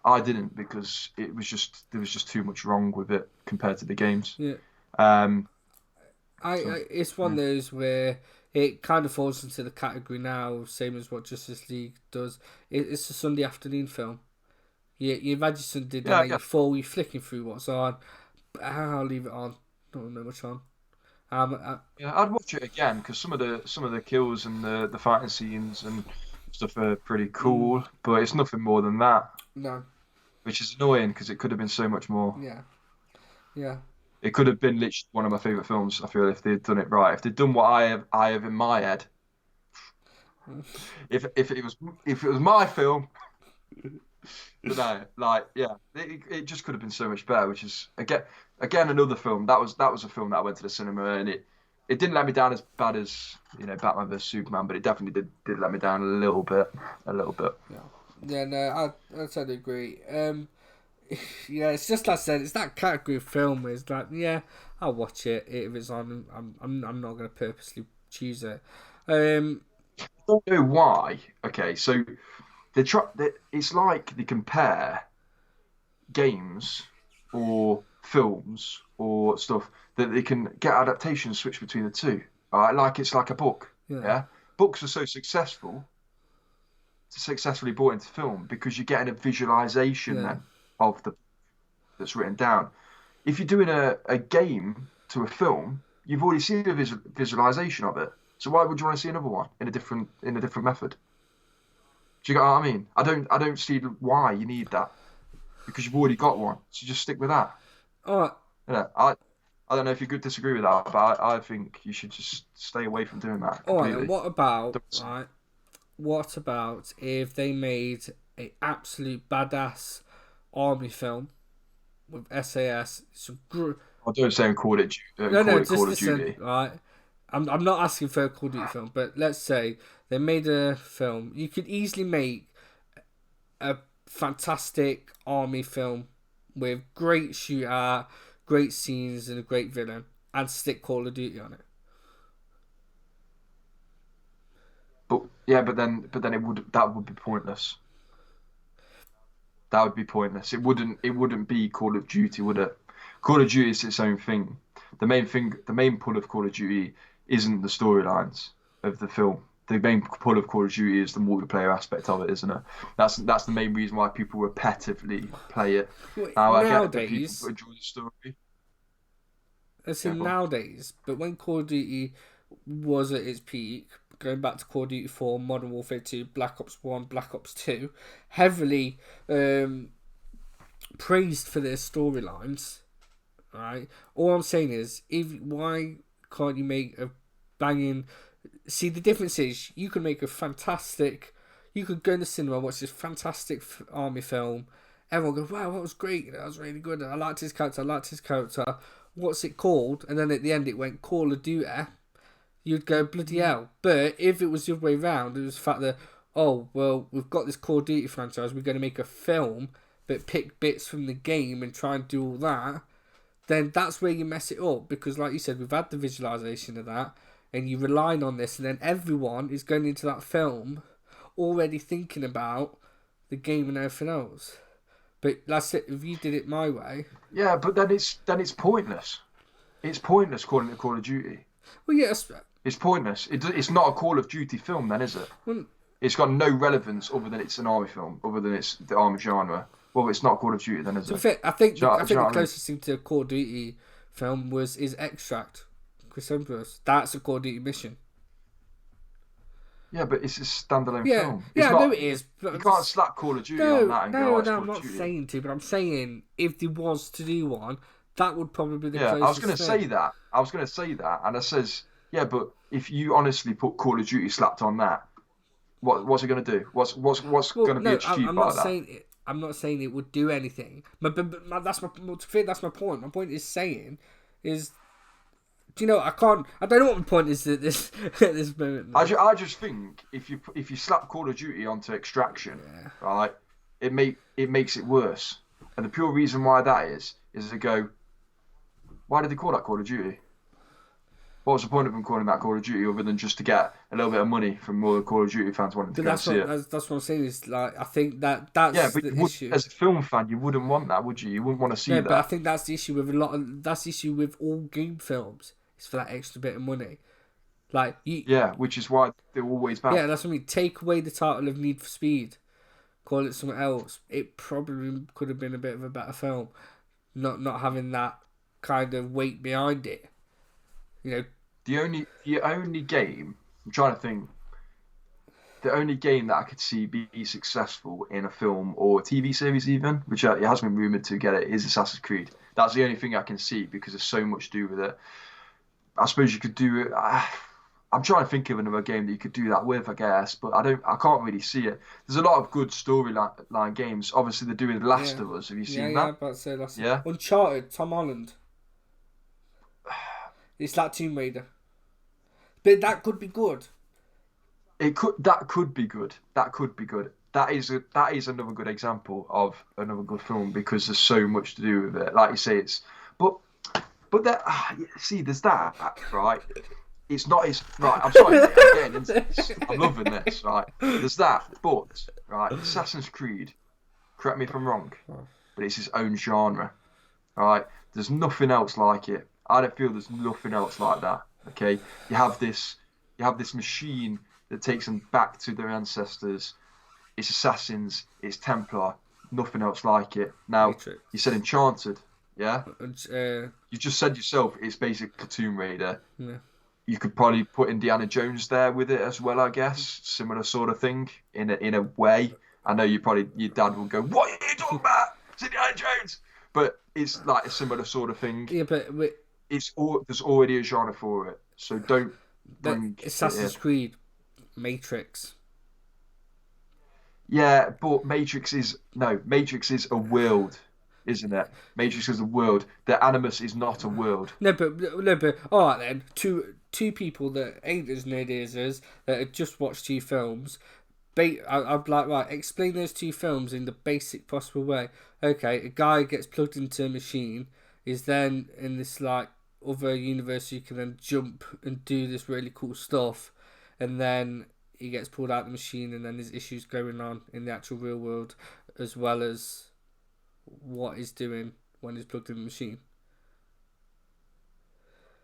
I didn't, because there was just too much wrong with it compared to the games. Yeah. Um, it's one of those where it kind of falls into the category now, same as what Justice League does. It's a Sunday afternoon film. You've had your Sunday night, you're flicking through what's on. I'll leave it on. Don't know much on. I'd watch it again because some of the kills and the fighting scenes and stuff are pretty cool, but it's nothing more than that. No. Which is annoying because it could have been so much more. Yeah. It could have been literally one of my favourite films, I feel, if they'd done it right. If they'd done what I have in my head. If it was my film, but no, like, yeah, it just could have been so much better. Which is again another film that was a film that I went to the cinema, and it didn't let me down as bad as Batman vs Superman, but it definitely did let me down a little bit. Yeah, no, I totally agree. Yeah, it's just like I said, it's that category of film where it's like, yeah, I'll watch it if it's on. I'm not going to purposely choose it. I don't know why. Okay, so it's like they compare games or films or stuff that they can get adaptations switch between the two. All right, like it's like a book. Yeah, books are so successfully brought into film because you're getting a visualization then of that's written down. If you're doing a game to a film, you've already seen a visualization of it. So why would you want to see another one in a different method? Do you get what I mean? I don't see why you need that, because you've already got one. So just stick with that. All right. I don't know if you could disagree with that, but I think you should just stay away from doing that completely. All right. What about if they made an absolute badass army film with SAS? I don't say call it Call of Duty. Right. I'm not asking for a Call of Duty film, but let's say they made a film. You could easily make a fantastic army film with great shootout, great scenes, and a great villain, and stick Call of Duty on it. But then that would be pointless. That would be pointless. It wouldn't be Call of Duty, would it? Call of Duty is its own thing. The main pull of Call of Duty isn't the storylines of the film. The main pull of Call of Duty is the multiplayer aspect of it, isn't it? That's the main reason why people repetitively play it. Nowadays, people enjoy the story. Nowadays, but when Call of Duty was at its peak, going back to Call of Duty 4, Modern Warfare 2, Black Ops 1, Black Ops 2, heavily praised for their storylines. Right. All I'm saying is, why can't you make a banging? See, the difference is you can make a fantastic. You could go in the cinema and watch this fantastic army film. Everyone goes, "Wow, that was great. That was really good. I liked his character. What's it called?" And then at the end, it went Call of Duty. You'd go, bloody hell. But if it was the other way around, it was the fact that, oh well, we've got this Call of Duty franchise. We're going to make a film, but pick bits from the game and try and do all that. Then that's where you mess it up, because like you said, we've had the visualization of that, and you're relying on this, and then everyone is going into that film already thinking about the game and everything else. But that's it. If you did it my way. Yeah, but then it's pointless. It's pointless calling it Call of Duty. Well, yes. It's pointless. It's not a Call of Duty film, then, is it? Well, it's got no relevance other than it's an army film, other than it's the army genre. Well, it's not Call of Duty, then, is it? I think the closest thing to a Call of Duty film is Extract. Chris Hemsworth. That's a Call of Duty mission. Yeah, but it's a standalone film. Yeah, I know it is. But you can't slap Call of Duty on that and go, No, I'm not saying to, but I'm saying if there was to do one, that would probably be the closest. I was going to say that. And I says, yeah, but if you honestly put Call of Duty slapped on that, what's it going to do? What's going to be achieved by that? I'm not saying it would do anything. But that's my point. My point is saying is. Do you know? I don't know what my point is at this moment. I just think if you slap Call of Duty onto Extraction, right, it makes it worse. And the pure reason why that is to go, why did they call that Call of Duty? What was the point of them calling that Call of Duty other than just to get a little bit of money from all the Call of Duty fans wanting to go see it? That's what I'm saying. Is like I think that's the issue. As a film fan, you wouldn't want that, would you? You wouldn't want to see that. But I think that's the issue with that's the issue with all game films. It's for that extra bit of money. Which is why they're always bad. Yeah, that's what I mean. Take away the title of Need for Speed, call it something else. It probably could have been a bit of a better film, not having that kind of weight behind it. You know, the only game I'm trying to think. The only game that I could see be successful in a film or a TV series, even, which it has been rumored to get it, is Assassin's Creed. That's the only thing I can see because there's so much to do with it. I suppose you could do it. I'm trying to think of another game that you could do that with, I guess, but I can't really see it. There's a lot of good storyline games. Obviously, they're doing The Last of Us. Have you seen that? Yeah, about to say Last of Us. Uncharted, Tom Holland. It's like Tomb Raider, but that could be good. That could be good. That is another good example of another good film because there's so much to do with it. Like you say, but that there's that, right? It's not as right. I'm sorry, mate, I'm getting into this. I'm loving this, right? There's that, but right, Assassin's Creed. Correct me if I'm wrong, but it's its own genre, right? There's nothing else like it. I don't feel there's nothing else like that. Okay, you have this machine that takes them back to their ancestors. It's assassins. It's Templar. Nothing else like it. Now Matrix. You said Enchanted. Yeah. You just said yourself it's basically Tomb Raider. Yeah. You could probably put Indiana Jones there with it as well, I guess. Similar sort of thing in a way. I know your dad will go, "What are you talking about? It's Indiana Jones." But it's like a similar sort of thing. Yeah, but there's already a genre for it, so don't bring Assassin's Creed, Matrix. Yeah, but Matrix is a world, isn't it? Matrix is a world. The Animus is not a world. No, but all right then. Two people that ain't as nerdy as us that had just watched two films. I'd like, right, explain those two films in the basic possible way. Okay, a guy gets plugged into a machine, is then in this like other universe you can then jump and do this really cool stuff, and then he gets pulled out of the machine, and then there's issues going on in the actual real world as well as what he's doing when he's plugged in the machine.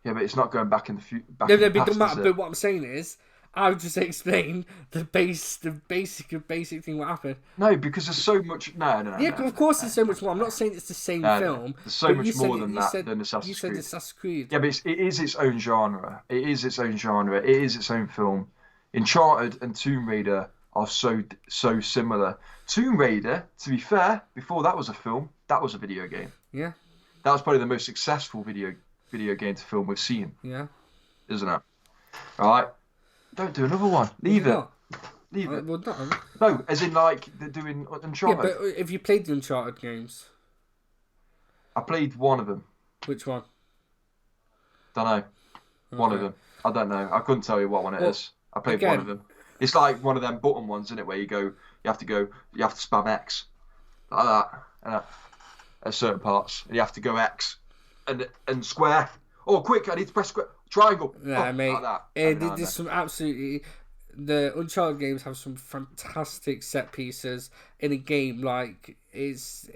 Yeah, but it's not going back in the future. But what I'm saying is, I would just explain the basic thing what happened. No, because there's so much. No. Yeah, of course there's so much more. I'm not saying it's the same film. There's so much more than that than Assassin's Creed. You said Assassin's Creed. Yeah, but it is its own genre. It is its own genre. It is its own film. Uncharted and Tomb Raider are so similar. Tomb Raider, to be fair, before that was a film, that was a video game. Yeah. That was probably the most successful video game to film we've seen. Yeah. Isn't it? All right. Don't do another one. Leave it. Leave it. Well, no, as in like they're doing Uncharted. Yeah, but have you played the Uncharted games? I played one of them. Which one? Don't know. Okay. One of them. I don't know. I couldn't tell you what one it is. I played one of them. It's like one of them button ones, isn't it? Where you have to spam X like that, and at certain parts, and you have to go X and square. Oh, quick! I need to press square. Triangle. Nah, oh, mate. Like that. There's some absolutely the Uncharted games have some fantastic set pieces in a game. Like it's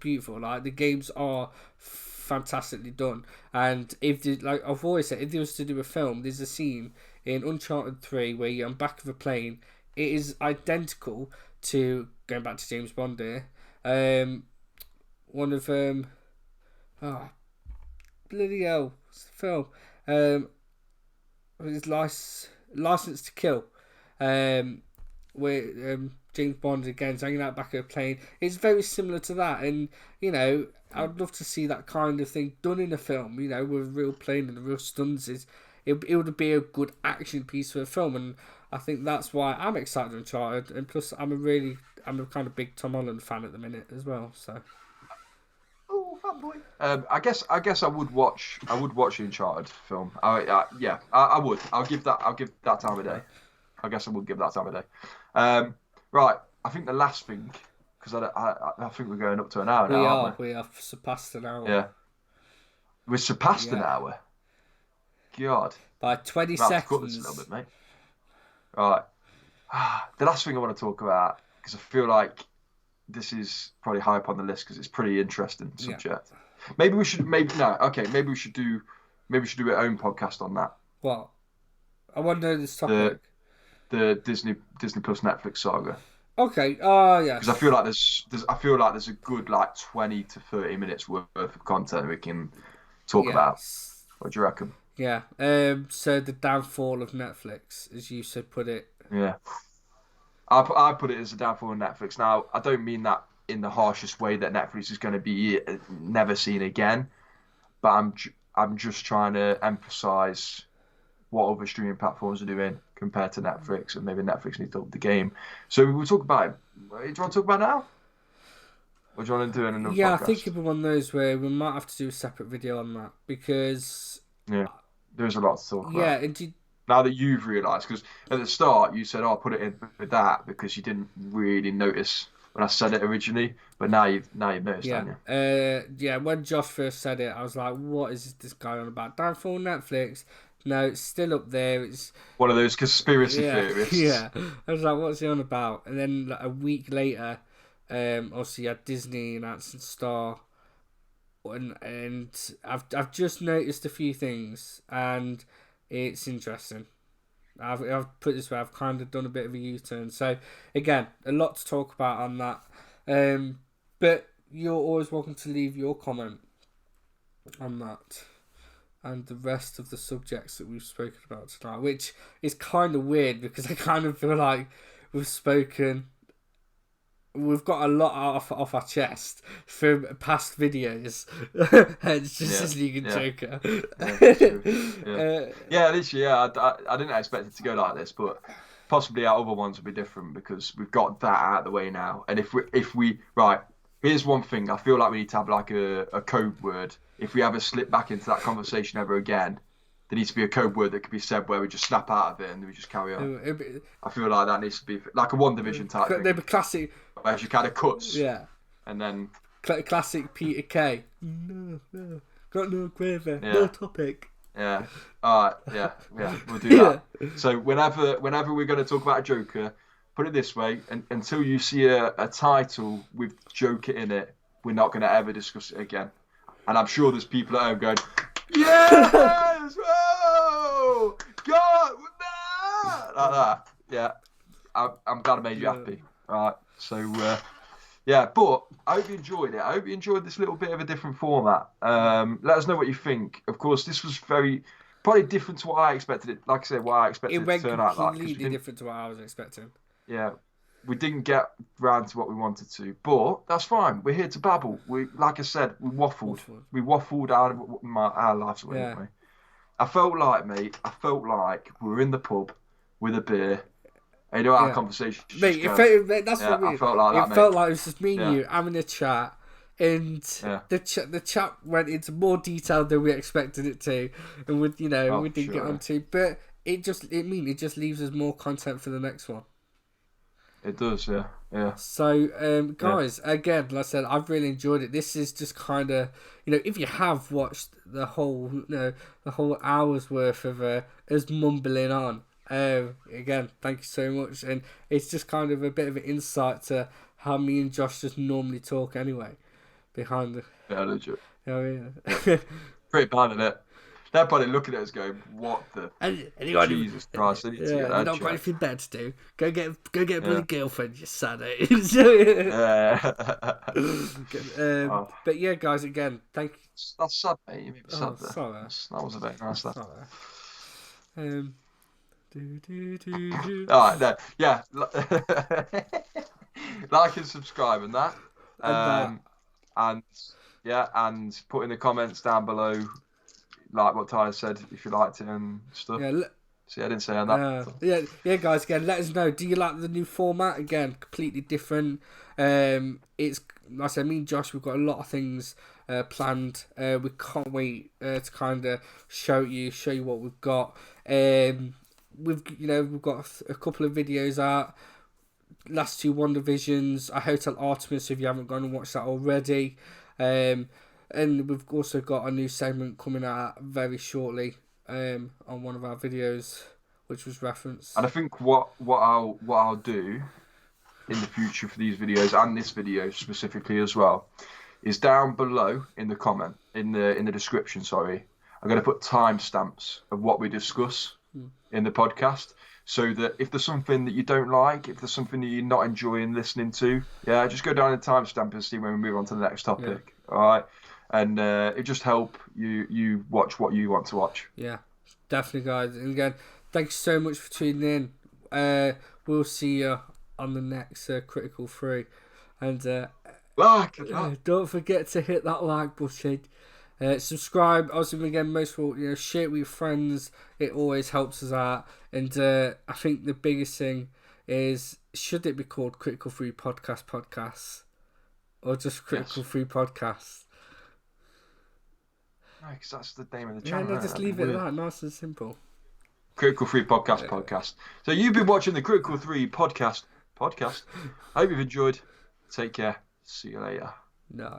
beautiful. Like the games are fantastically done. And if like I've always said, if there was to do a film, there's a scene in Uncharted 3 where you're on back of a plane. It is identical to, going back to James Bond here, one of bloody hell, what's the film? His License to Kill, where James Bond again's hanging out back of a plane. It's very similar to that, and you know, I'd love to see that kind of thing done in a film. You know, with a real plane and the real stunts. It would be a good action piece for a film, and I think that's why I'm excited for Uncharted. And plus, I'm a kind of big Tom Holland fan at the minute as well. So. Oh, fanboy. I guess I would watch the Uncharted film. I would. I'll give that time of day. I guess I would give that time of day. Right. I think the last thing, because I think we're going up to an hour now. Aren't we? We have surpassed an hour. Yeah. We've surpassed an hour. God. By 20 seconds. seconds. Cut this a little bit, mate. Right. The last thing I want to talk about, because I feel like this is probably high up on the list because it's pretty interesting subject. Yeah. Maybe we should do our own podcast on that. What? I want to know this topic. The Disney Plus Netflix saga. Okay. Oh yeah. Because I feel like there's a good like 20 to 30 minutes worth of content we can talk about. What do you reckon? Yeah. So the downfall of Netflix, as you said, put it. Yeah. I put it as a downfall of Netflix. Now, I don't mean that in the harshest way that Netflix is going to be never seen again, but I'm just trying to emphasize what other streaming platforms are doing compared to Netflix, and maybe Netflix needs to up the game. So we'll talk about it. Do you want to talk about it now? Or do you want to do it in another podcast? I think it'll be one of those where we might have to do a separate video on that, because... Yeah, there's a lot to talk about. Yeah, and now that you've realised, because at the start you said, "Oh, put it in with that," because you didn't really notice when I said it originally, but now you've noticed, haven't you? When Josh first said it, I was like, "What is this guy on about?" Downfall Netflix? No, it's still up there. It's one of those conspiracy theorists. Yeah, I was like, "What's he on about?" And then like, a week later, obviously you had Disney announcing Star. And I've just noticed a few things, and it's interesting. I've put it this way, I've kind of done a bit of a U-turn. So again, a lot to talk about on that. But you're always welcome to leave your comment on that and the rest of the subjects that we've spoken about tonight, which is kind of weird because I kind of feel like we've got a lot off our chest from past videos. Hence Justice League and Joker. Literally, I didn't expect it to go like this, but possibly our other ones will be different because we've got that out of the way now. And if we right, here's one thing. I feel like we need to have like a code word. If we ever slip back into that conversation ever again, there needs to be a code word that could be said where we just snap out of it and we just carry on. I feel like that needs to be like a One Division type thing. They'd be classic. Where she kind of cuts. Yeah. And then... Classic Peter Kay. No. Got no quaver. Yeah. No topic. Yeah. Alright, yeah. We'll do that. So whenever we're going to talk about a Joker, put it this way, until you see a title with Joker in it, we're not going to ever discuss it again. And I'm sure there's people at home going, yes! Whoa! God! No! Like that. Yeah. I'm glad I made you happy. Right. So, but I hope you enjoyed it. I hope you enjoyed this little bit of a different format. Let us know what you think. Of course, this was probably different to what I expected it. Like I said, what I expected it to turn out like. It went completely different to what I was expecting. Yeah. We didn't get round to what we wanted to, but that's fine. We're here to babble. Like I said, we waffled. We waffled out of our lives away. Yeah. I felt like we were in the pub with a beer. And our conversation. Mate, that's what I mean. Felt like that, it felt like it was just me and you having a chat, and the chat went into more detail than we expected it to, and we didn't get onto. But it just leaves us more content for the next one. It does, yeah. So, guys, again, like I said, I've really enjoyed it. This is just kind of, if you have watched the whole hour's worth of us mumbling on, Again, thank you so much, and it's just kind of a bit of an insight to how me and Josh just normally talk anyway. Behind the, Yeah, legit. yeah. Pretty bad at it. They're probably looking at us going, "What the Jesus Christ? I need to get You're that not got checked." anything better to do. Go get a bloody girlfriend, you sad. Oh, But yeah, guys, again, thank you. that's sad, mate. You made me sad there. Sorry. That was a bit nice. That. Sorry. Do. All right, no, yeah. Like and subscribe and that. And yeah, and put in the comments down below, like what Tyler said, if you liked it and stuff. Yeah. See, I didn't say on that. Yeah, guys. Again, let us know. Do you like the new format? Again, completely different. It's like I said, me and Josh, we've got a lot of things planned. We can't wait to kind of show you what we've got. We've got a couple of videos out. Last two WandaVisions, Hotel Artemis, if you haven't gone and watched that already. And we've also got a new segment coming out very shortly on one of our videos, which was referenced. And I think what I'll do in the future for these videos and this video specifically as well is down below in the description. Sorry, I'm going to put timestamps of what we discuss in the podcast, so that if there's something that you don't like, if there's something that you're not enjoying listening to, just go down the timestamp and see when we move on to the next topic. Yeah. All right, and it just help you watch what you want to watch. Yeah, definitely, guys. And again, thanks so much for tuning in. We'll see you on the next Critical 3, and don't forget to hit that like button. Subscribe. Also, again, most of all, share it with your friends. It always helps us out. And I think the biggest thing is, should it be called Critical 3 Podcast, or just Critical 3 Podcast? No, because that's the name of the channel. Yeah, no, just leave it like that, nice and simple. Critical 3 Podcast. So you've been watching the Critical 3 Podcast. I hope you've enjoyed. Take care. See you later. No.